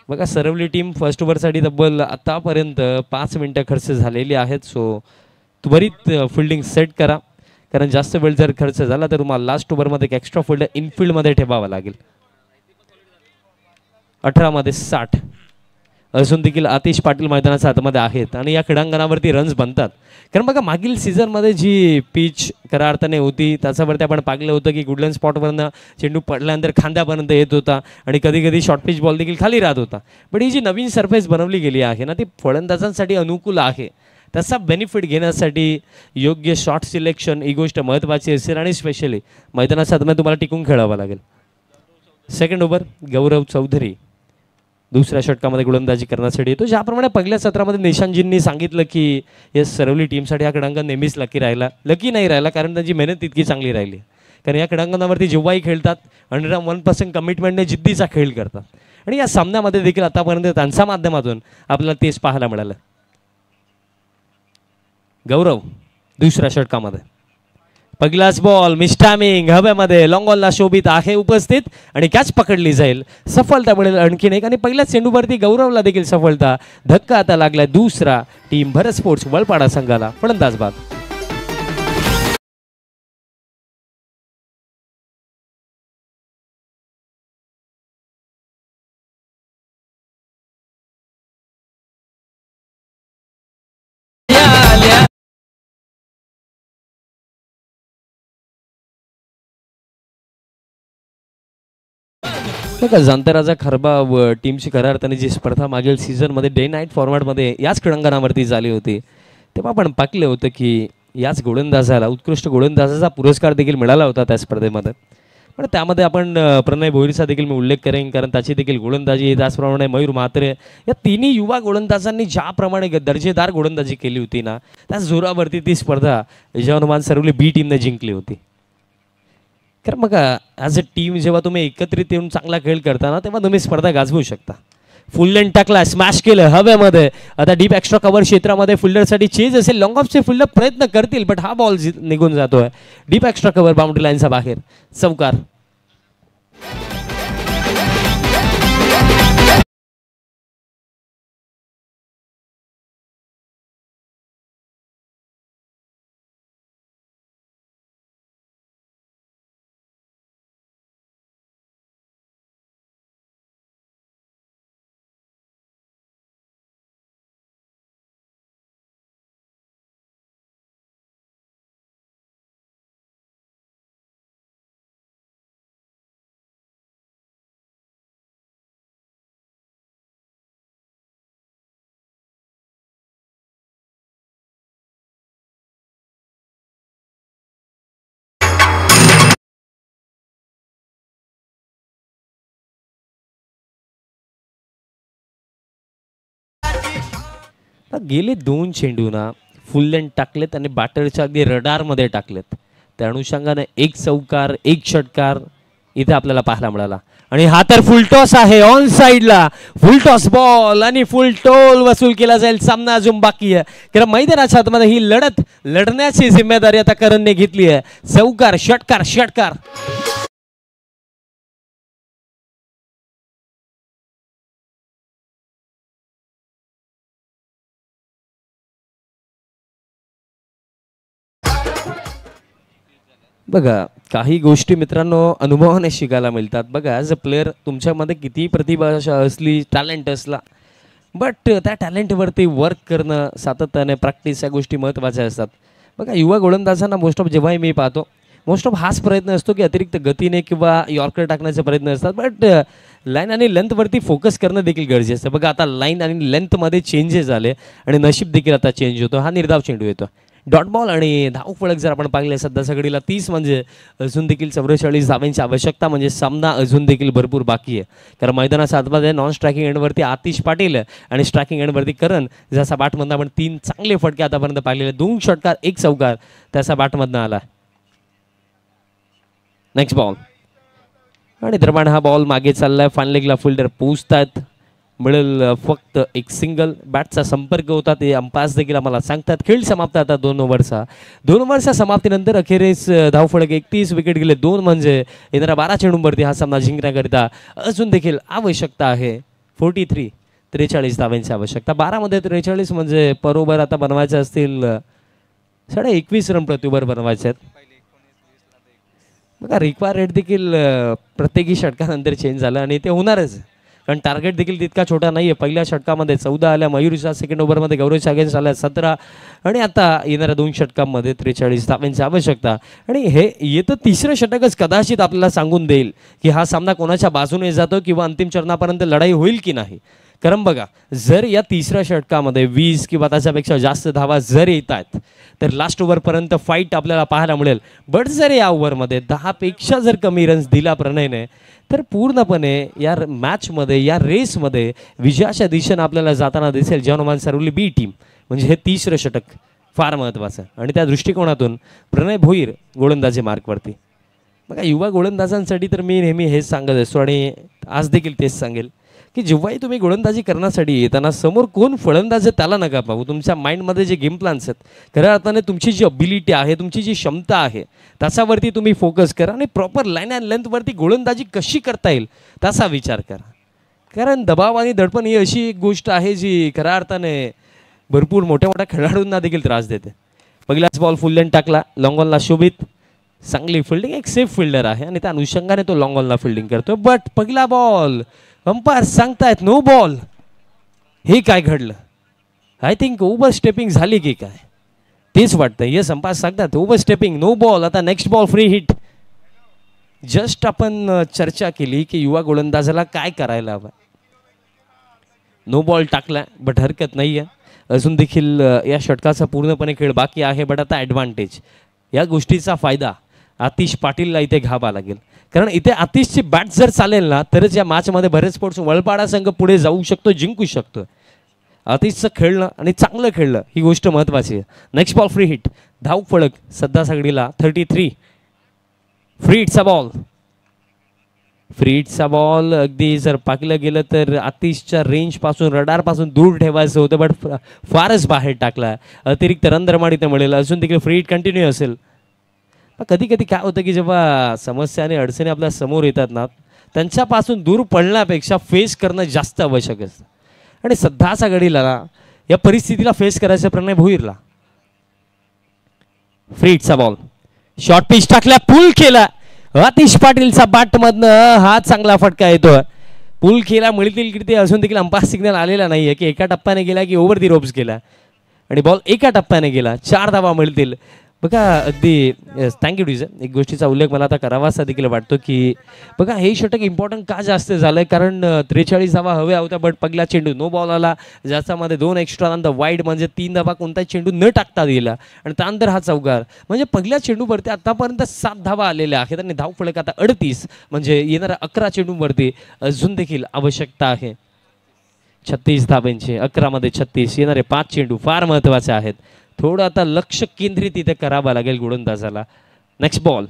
बघा सरवली टीम फर्स्ट ओव्हरसाठी तब्बल आतापर्यंत 5 मिनिटं खर्च झालेली आहेत. सो त्वरित फिल्डिंग सेट करा, कारण जास्त वेळ जर खर्च झाला तर तुम्हाला लास्ट ओव्हरमध्ये एक एक्स्ट्रा फिल्डर इनफिल्डमध्ये ठेवावा लागेल. 18 मध्ये 60. अजून देखील आतिश पाटील मैदानाच्या आतमध्ये आहेत आणि या क्रीडांगणावरती रन्स बनतात. कारण बघा मागील सीझनमध्ये जी पिच खऱ्या अर्थाने होती त्याच्यावरती आपण पाहिलं होतं की गुडलँड स्पॉटवरनं चेंडू पडल्यानंतर खांद्यापर्यंत येत होता आणि कधी कधी शॉर्ट पिच बॉल देखील खाली राहत होता. पण ही जी नवीन सरफेस बनवली गेली आहे ना, ती फलंदाजांसाठी अनुकूल आहे. त्याचा बेनिफिट घेण्यासाठी योग्य शॉट सिलेक्शन ही गोष्ट महत्त्वाची असेल आणि स्पेशली मैदानाच्या आतमध्ये तुम्हाला टिकून खेळावं लागेल. सेकंड ओव्हर गौरव चौधरी दुसऱ्या षटकामध्ये गोलंदाजी करण्यासाठी येतो. ज्याप्रमाणे पहिल्या सत्रामध्ये निशांतजींनी सांगितलं की या सरवली टीमसाठी हा क्रीडांगण नेहमीच लकी नाही राहिला, कारण त्यांची मेहनत तितकी चांगली राहिली. कारण या क्रीडांगणावरती जेव्हाही खेळतात 101% कमिटमेंटने जिद्दीचा खेळ करतात आणि या सामन्यामध्ये देखील आतापर्यंत त्यांच्या माध्यमातून आपल्याला तेच पाहायला मिळालं. गौरव दुसऱ्या षटकामध्ये पहिलाच बॉल मिस टायमिंग, हवेमध्ये लॉंग बॉलला शोभित आहे उपस्थित आणि कॅच पकडली जाईल, सफलता मिळेल आणखीन एक. आणि पहिल्याच चेंडूवरती गौरवला देखील सफलता. धक्का आता लागला दुसरा टीम भरत स्पोर्ट्स वळपाडा संघाला. फलंदाज बाद. बघा जांतराचा खरबा व टीमची खऱ्या अर्थाने जी स्पर्धा मागील सीझनमध्ये डे नाईट फॉर्मॅटमध्ये याच क्रीडांगणावरती झाली होती, तेव्हा आपण पाहिलं होतं की याच गोलंदाजाला उत्कृष्ट गोलंदाजाचा पुरस्कार देखील मिळाला होता त्या स्पर्धेमध्ये. पण त्यामध्ये आपण प्रणय भोईरचा देखील मी उल्लेख करेन, कारण त्याची देखील गोलंदाजी, त्याचप्रमाणे मयूर म्हात्रे या तिन्ही युवा गोलंदाजांनी ज्याप्रमाणे दर्जेदार गोलंदाजी केली होती ना, त्याच जोरावरती ती स्पर्धा यजमानमान सरवली बी टीमने जिंकली होती. कारण बघा ॲज अ टीम जेव्हा तुम्ही एकत्रित येऊन चांगला खेळ करता ना, तेव्हा तुम्ही स्पर्धा गाजवू शकता. फुल लेन टाकला, स्मॅश केलं हवेमध्ये. आता डीप एक्स्ट्रा कव्हर क्षेत्रामध्ये फिल्डरसाठी चेज असेल, लॉंग ऑफचे फिल्डर प्रयत्न करतील, बट हा बॉल निघून जातोय डीप एक्स्ट्रा कव्हर बाउंड्री लाईनच्या बाहेर. चौकार. गेले 2 चेंडू ना फुल लेंथ टाकलेत आणि बॅटरच्या अगदी रडारमध्ये टाकलेत. त्या अनुषंगाने एक चौकार एक षटकार इथे आपल्याला पाहायला मिळाला. आणि हा तर फुल टॉस आहे ऑन साईडला. फुल टॉस बॉल आणि फुल टोल वसूल केला जाईल. सामना अजून बाकी आहे कारण मैदानाच्या आतमध्ये ही लढत लढण्याची जिम्मेदारी आता करणने घेतली आहे. चौकार षटकार षटकार. बघा काही गोष्टी मित्रांनो अनुभवाने शिकायला मिळतात. बघा ॲज अ प्लेअर तुमच्यामध्ये किती प्रतिभा असली टॅलेंट असला बट त्या टॅलेंटवरती वर्क करणं सातत्याने प्रॅक्टिस या गोष्टी महत्त्वाच्या असतात. बघा युवा गोलंदाजांना मोस्ट ऑफ जेव्हाही मी पाहतो मोस्ट ऑफ हाच प्रयत्न असतो की अतिरिक्त गतीने किंवा यॉर्कर टाकण्याचे प्रयत्न असतात बट लाईन आणि लेंथवरती फोकस करणं देखील गरजेचं असतं. बघा आता लाईन आणि लेंथमध्ये चेंजेस झाले आणि नशीब देखील आता चेंज होतो. हा निर्धाव चेंडू येतो डॉट बॉल आणि धाव फलक जर आपण पाहिले सध्या सगळीला 30 म्हणजे अजून देखील 44 धावांची आवश्यकता म्हणजे सामना अजून देखील भरपूर बाकी आहे. कारण मैदानाच्या आतमध्ये नॉन स्ट्रायकिंग एंडवरती आतिश पाटील आणि स्ट्रायकिंग एंडवरती करण जसा बॅटमधनं आपण 3 चांगले फटके आतापर्यंत पाहिलेले 2 षटकार 1 चौकार त्याचा बॅटमधनं आला. नेक्स्ट बॉल आणि दरम्यान हा बॉल मागे चाललाय. फायनल लेगला फिल्डर पोहोचतात मिळेल फक्त एक सिंगल. बॅटचा संपर्क होता ते अंपायर्स देखील आम्हाला सांगतात. खेळ समाप्त आता 2 ओव्हरच्या समाप्तीनंतर अखेरीस धावफलक 31 विकेट गेले 2 म्हणजे येणाऱ्या 12 चेंडूंवरती हा सामना जिंकण्याकरिता अजून देखील आवश्यकता आहे 43 धावांची आवश्यकता. 12मध्ये 43 म्हणजे बरोबर आता बनवायचे असतील 21.5 रन प्रत्युबर बनवायचे आहेत. बघा रिक्वायर रेट देखील प्रत्येकी षटकानंतर चेंज झालं आणि ते होणारच कारण टार्गेट देखील तितका छोटा नाही आहे. पहिल्या षटकामध्ये 14 आल्या मयूरच्या सेकंड ओव्हरमध्ये गौरव अगेन्स्ट आल्या 17 आणि आता येणाऱ्या 2 षटकांमध्ये 43 धावांची आवश्यकता. आणि हे येतं 3रं षटकच कदाचित आपल्याला सांगून देईल की हा सामना कोणाच्या बाजूने जातो किंवा अंतिम चरणापर्यंत लढाई होईल की नाही. कारण बघा जर या 3ऱ्या षटकामध्ये 20 किंवा त्याच्यापेक्षा जास्त धावा जर येत आहेत तर लास्ट ओव्हरपर्यंत फाईट आपल्याला पाहायला मिळेल. बट जर या ओव्हरमध्ये 10 पेक्षा जर कमी रन्स दिला प्रणयने तर पूर्णपणे या मॅचमध्ये या रेसमध्ये विजयाच्या दिशेनं आपल्याला जाताना दिसेल जनमान सरवली बी टीम. म्हणजे हे 3रं षटक फार महत्त्वाचं आणि त्या दृष्टिकोनातून प्रणय भोईर गोलंदाजी मार्कवरती. बघा युवा गोलंदाजांसाठी तर मी नेहमी हेच सांगत असतो आणि आज देखील तेच सांगेल की जेव्हाही तुम्ही गोलंदाजी करण्यासाठी येताना समोर कोण फलंदाज आहे त्याला नका पाहू. तुमच्या माइंडमध्ये जे गेम प्लॅन्स आहेत खऱ्या अर्थाने तुमची जी अबिलिटी आहे तुमची जी क्षमता आहे त्याच्यावरती तुम्ही फोकस करा आणि प्रॉपर लाईन अँड लेंथवरती गोलंदाजी कशी करता येईल त्याचा विचार करा. कारण दबाव आणि दडपण ही अशी एक गोष्ट आहे जी खऱ्या अर्थाने भरपूर मोठ्या मोठ्या खेळाडूंना देखील त्रास देते. पहिलाच बॉल फुल लेंथ टाकला लॉंग ऑनला शोभित चांगली फिल्डिंग एक सेफ फिल्डर आहे आणि त्या अनुषंगाने तो लॉंग ऑनला फिल्डिंग करतो. बट पहिला बॉल अंपायर सांगतायत नो बॉल. हे काय घडलं आय थिंक ओव्हर स्टेपिंग झाली की काय तेच वाटतं. येस अंपायर सांगतात ओव्हर स्टेपिंग नो बॉल. आता next ball free hit. Just आपण चर्चा केली की युवा गोलंदाजाला काय करायला हवं. नो बॉल टाकला बट हरकत नाही आहे. अजून देखील या षटकाचा पूर्णपणे खेळ बाकी आहे. बट आता ॲडव्हान्टेज या गोष्टीचा फायदा आतिश पाटीलला इथे घ्यावा लागेल. कारण इथे आतिशची बॅट जर चालेल ना तरच या मॅचमध्ये बरेच स्पोर्ट्स वळपाडा संघ पुढे जाऊ शकतो जिंकू शकतो. आतिशचं खेळणं आणि चांगलं खेळलं ही गोष्ट महत्त्वाची आहे. Next ball free hit. धाव फलक सध्या सगळीला 33. फ्री हिटचा बॉल. फ्री हिटचा बॉल अगदी जर पाकलं गेलं तर आतिशच्या रेंजपासून रडारपासून दूर ठेवायचं होतं बट फारच बाहेर टाकला. अतिरिक्त रन दरम्यान मिळेल. अजून देखील फ्री हिट कंटिन्यू असेल. कधी कधी काय होतं की जेव्हा समस्या आणि अडचणी आपल्या समोर येतात ना त्यांच्यापासून दूर पडण्यापेक्षा फेस करणं जास्त आवश्यक असतं. आणि सध्याच्या घडीला या परिस्थितीला फेस करायचं प्रणय भोईरला. फ्री हिटचा बॉल शॉर्ट पिच टाकल्या पुल केला. आतिश पाटीलचा बॅटमधनं हा चांगला फटका येतो. पुल केला मिळतील की ते अजून देखील अंपायर सिग्नल आलेला नाही आहे की एका टप्प्याने गेला की ओव्हर दी रोप्स गेला आणि बॉल एका टप्प्याने गेला. 4 धावा मिळतील. बघा अगदी थँक्यू डीजे. एक गोष्टीचा उल्लेख मला आता करावासा देखील वाटतो की बघा हे षटक इम्पॉर्टंट का जास्त झालं आहे कारण 43 धावा हव्या होत्या बट पहिला चेंडू नो बॉल आला ज्याच्यामध्ये 2 एक्स्ट्रा नंतर वाईड म्हणजे 3 धावा कोणताही चेंडू न टाकता दिला आणि त्यानंतर हा चौकार म्हणजे पहिल्या चेंडूवरती आतापर्यंत 7 धावा आलेल्या आहेत आणि धाव फलक आता 38 म्हणजे येणाऱ्या 11 चेंडूंवरती अजून देखील आवश्यकता आहे. 36 धाब्यांचे, 11 मध्ये 36. येणारे 5 चेंडू फार महत्त्वाचे आहेत. थोडं आता लक्ष केंद्रित इथे करावं लागेल गोलंदाजाला. नेक्स्ट बॉल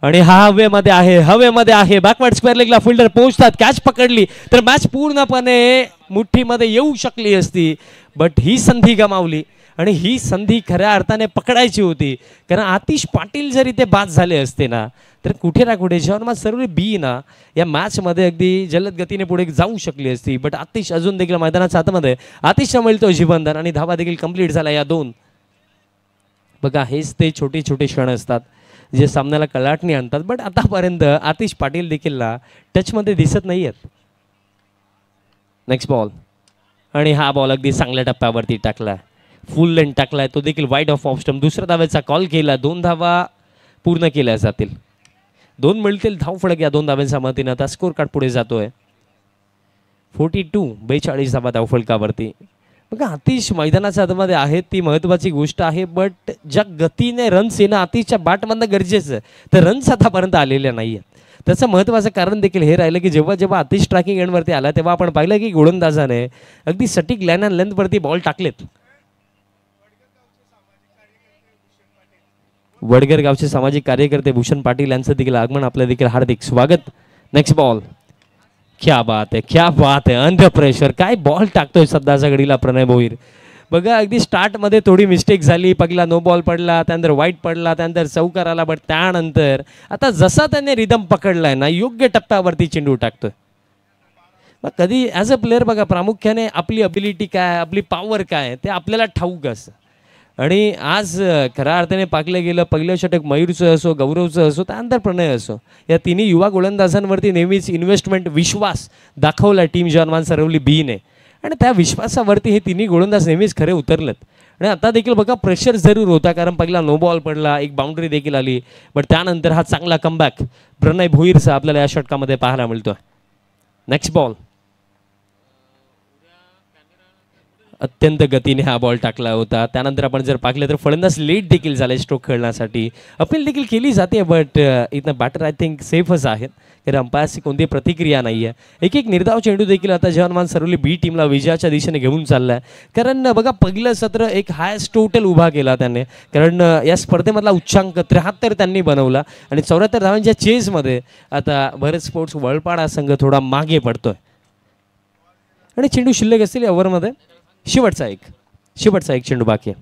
आणि हा हवेमध्ये आहे, हवेमध्ये आहे. बॅकवर्ड स्क्वेअर लेगला फिल्डर पोहोचतात, कॅच पकडली तर मॅच पूर्णपणे मुठ्ठीमध्ये येऊ शकली असती, बट ही संधी गमावली. आणि ही संधी खऱ्या अर्थाने पकडायची होती, कारण आतिश पाटील जर इथे बाद झाले असते ना तर कुठे ना कुठे जेव्हा सर्व बी ना या मॅचमध्ये अगदी जलद गतीने पुढे जाऊ शकली असती. बट आतिश अजून देखील मैदानाच्या आतमध्ये, आतिशला मिळतो जीवनदान आणि धावा देखील कंप्लीट झाला या 2. बघा हेच ते छोटे छोटे क्षण असतात जे सामन्याला कलाटणी आणतात. बट आतापर्यंत आतिश पाटील देखील ना टचमध्ये दिसत नाही आहेत. नेक्स्ट बॉल आणि हा बॉल अगदी चांगल्या टप्प्यावरती टाकला, फुल लेंथ टाकलाय, तो देखील वाईड ऑफ स्टंप. दुसऱ्या धावेचा कॉल केला, 2 धावा पूर्ण केल्या जातील. 2 मिळतील धाव फळक या 2 धाव्यांच्या मदतीने. आता स्कोर कार्ड पुढे जातोय 42 धावा धाव फलकावरती. बघा आतिश मैदानाच्या आतमध्ये आहेत ती महत्त्वाची गोष्ट आहे, बट ज्या गतीने रन्स येणं आतिशच्या बॅटमधनं गरजेचं, तर रन्स आतापर्यंत आलेल्या नाही आहेत. त्याचं महत्त्वाचं कारण देखील हे राहिलं की जेव्हा जेव्हा आतिश ट्रॅकिंग एंडवरती आला तेव्हा आपण पाहिलं की गोलंदाजाने अगदी सटीक लाईन अँड लेंथवरती बॉल टाकलेत. वडगर गावचे सामाजिक कार्यकर्ते भूषण पाटील यांचं देखील आगमन, आपलं देखील हार्दिक स्वागत. नेक्स्ट बॉल, क्या बात आहे, क्या बात आहे. अंडर प्रेशर काय बॉल टाकतोय सध्याच्या घडीला प्रणय भोईर. बघा अगदी स्टार्टमध्ये थोडी मिस्टेक झाली, पहिला नो बॉल पडला, त्यानंतर वाईट पडला, त्यानंतर चौकार आला, बट त्यानंतर आता जसा त्याने रिदम पकडलाय ना योग्य टप्प्यावरती चेंडू टाकतोय. मग कधी ॲज अ प्लेअर बघा प्रामुख्याने आपली अबिलिटी काय, आपली पॉवर काय ते आपल्याला ठाऊक असतं. आणि आज खऱ्या अर्थाने पाकलं गेलं पहिलं षटक मयूरचं असो, गौरवचं असो, त्यानंतर प्रणय असो, या तिन्ही युवा गोलंदाजांवरती नेहमीच इन्व्हेस्टमेंट विश्वास दाखवला टीम जॉनवान सरवली बीने, आणि त्या विश्वासावरती हे तिन्ही गोलंदाज नेहमीच खरे उतरलेत. आणि आता देखील बघा प्रेशर जरूर होता, कारण पहिला नो बॉल पडला, एक बाउंड्री देखील आली, बट त्यानंतर हा चांगला कमबॅक प्रणय भोईरचा आपल्याला या षटकामध्ये पाहायला मिळतोय. नेक्स्ट बॉल अत्यंत गतीने हा बॉल टाकला होता. त्यानंतर आपण जर पाहिलं तर फलंदाज लेट देखील झाले स्ट्रोक खेळण्यासाठी, अपील देखील केली जाते, बट इथं बॅटर आय थिंक सेफच आहेत, कारण अंपायरची कोणती प्रतिक्रिया नाही आहे. एक एक निर्धाव चेंडू देखील आता जवानमान सरवली बी टीमला विजयाच्या दिशेने घेऊन चालला आहे. कारण बघा पहिलं सत्र एक हायस्ट टोटल उभा केला त्याने, कारण या स्पर्धेमधला उच्चांक 73 त्यांनी बनवला, आणि 74 धावांच्या चेजमध्ये आता भरत स्पोर्ट्स वळपाडा संघ थोडा मागे पडतोय. आणि चेंडू शिल्लक असतील या ओव्हरमध्ये, शेवटचा एक चेंडू बाकी आहे.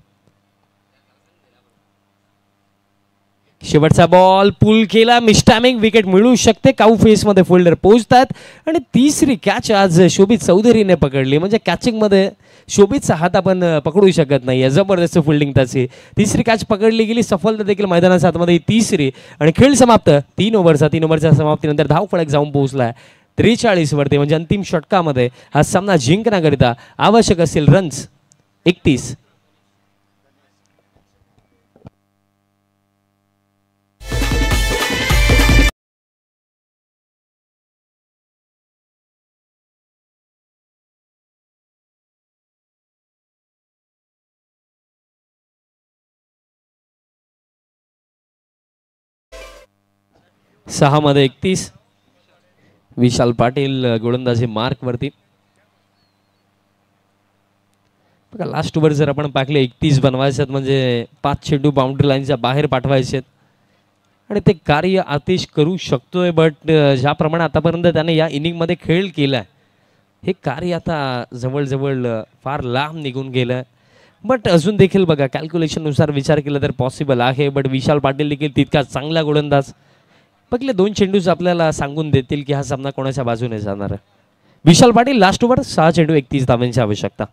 शेवटचा बॉल पुल केला, मिस्टॅमिंग विकेट मिळू शकते. काऊ फेसमध्ये फोल्डर पोहोचतात, आणि तिसरी कॅच आज शोभित चौधरीने पकडली. म्हणजे कॅचिंगमध्ये शोभितचा हात आपण पकडू शकत नाही, जबरदस्त फिल्डिंग त्याची. तिसरी कॅच पकडली गेली, सफलता देखील मैदानाच्या हातमध्ये तिसरी, आणि खेळ समाप्त. 3 ओव्हरच्या समाप्तीनंतर धाव फळक जाऊन पोहोचलाय 43 वरती. म्हणजे अंतिम षटकामध्ये हा सामना जिंकण्याकरिता आवश्यक असतील रन्स 31. सहा मध्ये 31. विशाल पाटील गोलंदाजी मार्कवरती. बघा लास्ट ओव्हर जर आपण पाहिले 31 बनवायचे आहेत, म्हणजे 5 चेंडू बाउंड्री लाईनच्या बाहेर पाठवायचे आहेत, आणि ते कार्य आतिश करू शकतोय. बट ज्याप्रमाणे आतापर्यंत त्याने या इनिंगमध्ये खेळ केला, हे कार्य आता जवळजवळ फार लांब निघून गेलं. बट अजून देखील बघा कॅल्क्युलेशननुसार विचार केला तर पॉसिबल आहे. बट विशाल पाटील देखील तितका चांगला गोलंदाज. पहिले 2 चेंडूच आपल्याला सांगून देतील की हा सामना कोणाच्या बाजूने जाणार आहे. विशाल पाटील लास्ट ओव्हर 6 चेंडू 31 धावांची आवश्यकता.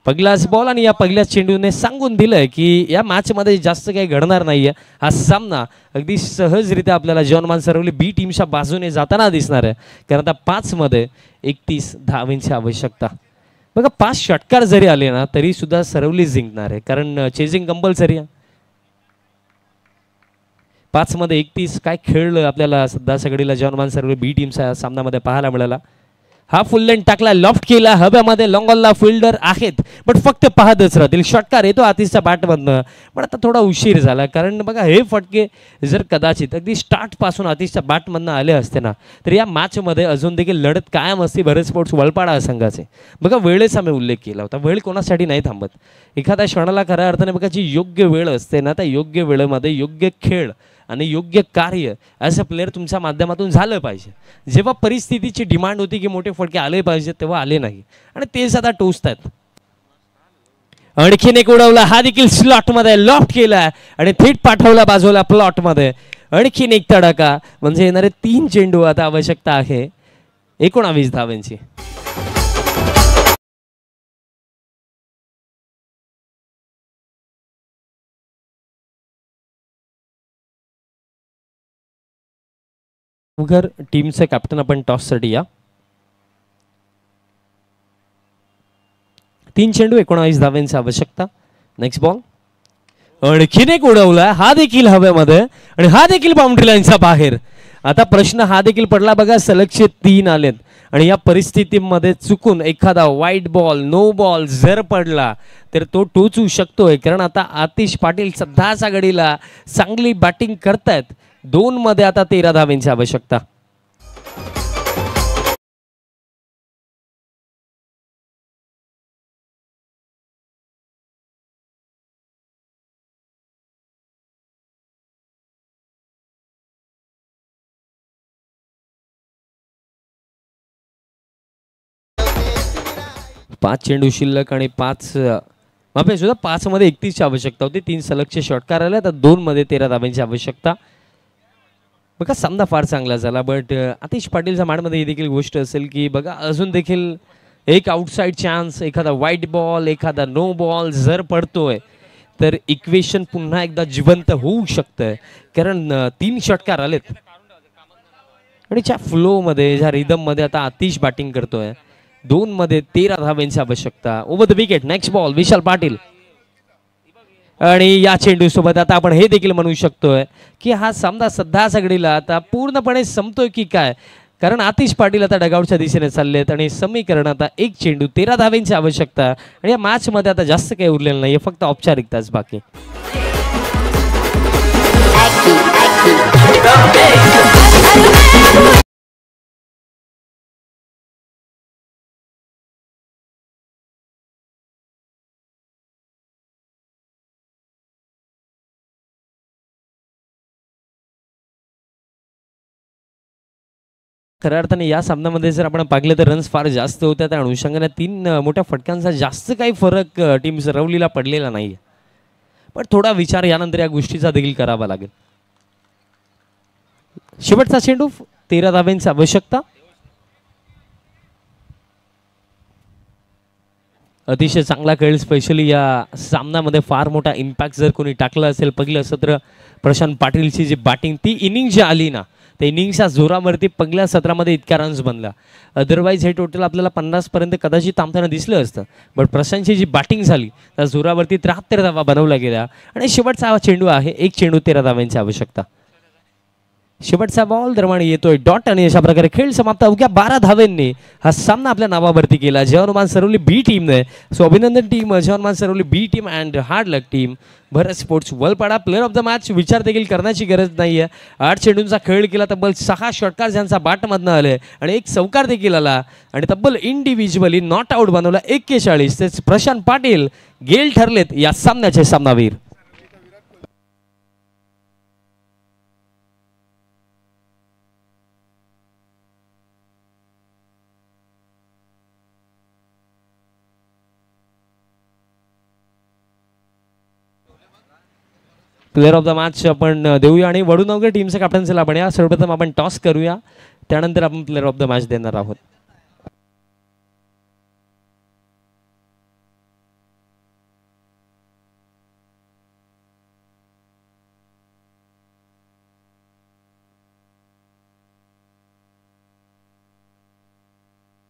पहिलाच बॉल, आणि या पहिल्याच चेंडूने सांगून दिलंय की या मॅचमध्ये जास्त काही घडणार नाहीये. हा सामना अगदी सहजरित्या आपल्याला जॉनमान सरवली बी टीमच्या बाजूने जाताना दिसणार आहे, कारण आता 5 मध्ये 31 धावांची आवश्यकता. बघा 5 षटकार जरी आले ना तरी सुद्धा सरवली जिंकणार आहे, कारण चेजिंग कंपल्सरी आहे. 5 मध्ये 31 काय खेळ आपल्याला सध्या सगळीला जॉनमान सरवली बी टीमच्या सामन्यामध्ये पाहायला मिळाला. हा फुल लेन टाकला, लॉफ्ट केला हव्यामध्ये, लॉंग ऑलला फिल्डर आहेत पण फक्त पाहतच राहतील. षटकार येतो आतिशच्या बॅटमधनं, पण आता थोडा उशीर झाला. कारण बघा हे फटके जर कदाचित अगदी स्टार्टपासून आतिशच्या बॅटमधनं आले असते ना, तर या मॅचमध्ये अजून देखील लढत कायम असते भरत स्पोर्ट्स वलपाडा संघाचे. बघा वेळेचा मी उल्लेख केला होता, वेळ कोणासाठी नाही थांबत. एखाद्या क्षणाला खऱ्या अर्थाने बघा जी योग्य वेळ असते ना, त्या योग्य वेळेमध्ये योग्य खेळ आणि योग्य कार्य ॲज अ प्लेअर तुमच्या माध्यमातून झालं पाहिजे. जेव्हा परिस्थितीची डिमांड होती की मोठे फटके आले पाहिजे तेव्हा आले नाही, आणि तेच आता टोचत आहेत. आणखीन एक उडवला, हा देखील स्लॉटमध्ये लॉफ्ट केला आणि थेट पाठवला बाजूला प्लॉटमध्ये. आणखीन एक तडाखा, म्हणजे येणारे 3 चेंडू आता आवश्यकता आहे 19 धावांची. उगर टीमचे कॅप्टन आपण टॉससाठी या. 3 चेंडू 19 धावांची आवश्यकता. नेक्स्ट बॉल, आणखीन एक उडवला, हा देखील हवेमध्ये आणि हा देखील बाउंड्री लाईनच्या बाहेर. आता प्रश्न हा देखील पडला बघा, सलगचे 3 आलेत आणि या परिस्थितीमध्ये चुकून एखादा वाईट बॉल, नो बॉल जर पडला तर तो टोचू शकतोय. कारण आता आतिश पाटील सध्याच्या घडीला चांगली बॅटिंग करतायत. 2 मध्ये आता 13 धावांची आवश्यकता. पाच चेंडू शिल्लक आणि 5 माफी सुद्धा 5 मध्ये 31 ची आवश्यकता होती. 3 सलगचे षटकार आले, तर 2 मध्ये 13 धावांची आवश्यकता. बघा सामना फार चांगला झाला, बट आतिश पाटीलच्या मांडमध्ये ही देखील गोष्ट असेल की बघा अजून देखील एक आउटसाइड चान्स, एखादा वाईट बॉल, एखादा नो बॉल जर पडतोय तर इक्वेशन पुन्हा एकदा जिवंत होऊ शकतंय. कारण 3 षटकार आलेत आणि ज्या फ्लोमध्ये, ज्या रिदममध्ये आता आतिश बॅटिंग करतोय. 2 मध्ये 13 धावांची आवश्यकता. Over the wicket, next ball Vishal Patil. आणि या चेंडू सोबत आता आपण हे देखील म्हणू शकतोय की हा सामना सध्याच्या घडीला आता पूर्णपणे संपतोय की काय. कारण आतिश पाटील आता डगआउटच्या दिशेने चाललेत आणि समीकरण आता 1 चेंडू 13 धावांची आवश्यकता. आणि या मॅच मध्ये आता जास्त काही उरलेलं नाहीये, फक्त औपचारिकताच बाकी. खऱ्या अर्थाने या सामन्यामध्ये जर आपण पाहिलं तर रन्स फार जास्त होत्या, त्या अनुषंगाने 3 मोठ्या फटक्यांचा जास्त काही फरक टीम सरवलीला पडलेला नाही. पण थोडा विचार यानंतर या गोष्टीचा देखील करावा लागेल. शेवटचा चेंडू 13 धावांची आवश्यकता. अतिशय चांगला खेळ, स्पेशली या सामन्यामध्ये फार मोठा इम्पॅक्ट जर कोणी टाकला असेल पहिलं सत्र प्रशांत पाटीलची जी बॅटिंग, ती इनिंग जी आली ना, त्या इनिंगच्या जोरावरती पहिल्या सत्रामध्ये इतक्या रन्स बनला. अदरवाईज हे टोटल आपल्याला 50 पर्यंत कदाचित थांबताना दिसलं असतं, बट प्रशांतची जी बॅटिंग झाली त्या जोरावरती 73 धावा बनवल्या गेल्या. आणि शेवटचा हा चेंडू आहे, 1 चेंडू 13 धावांची आवश्यकता. शेवटचा बॉल दरम्यान येतोय डॉट आणि अशा प्रकारे खेळ समाप्त. अवघ्या 12 धावांनी हा सामना आपल्या नावावरती केला. जवान सरवली बी टीमने. सो अभिनंदन team, Jawan Sarwali B team and hard luck team. Bharat sports Walpada. Player of the match विचार देखील करण्याची गरज नाहीये. 8 चेंडूंचा खेळ केला, तब्बल 6 षटकार ज्यांचा बॅटमधनं आले आणि 1 चौकार देखील आला आणि तब्बल इंडिव्हिज्युअली नॉट आउट बनवला 41. तेच प्रशांत पाटील गेल ठरलेत या सामन्याचे सामनावीर. प्लेअर ऑफ द मॅच आपण देऊया आणि वडूनगर टीमच्या कॅप्टन्सीला आपण या. सर्वप्रथम आपण टॉस करूया, त्यानंतर आपण प्लेअर ऑफ द मॅच देणार आहोत.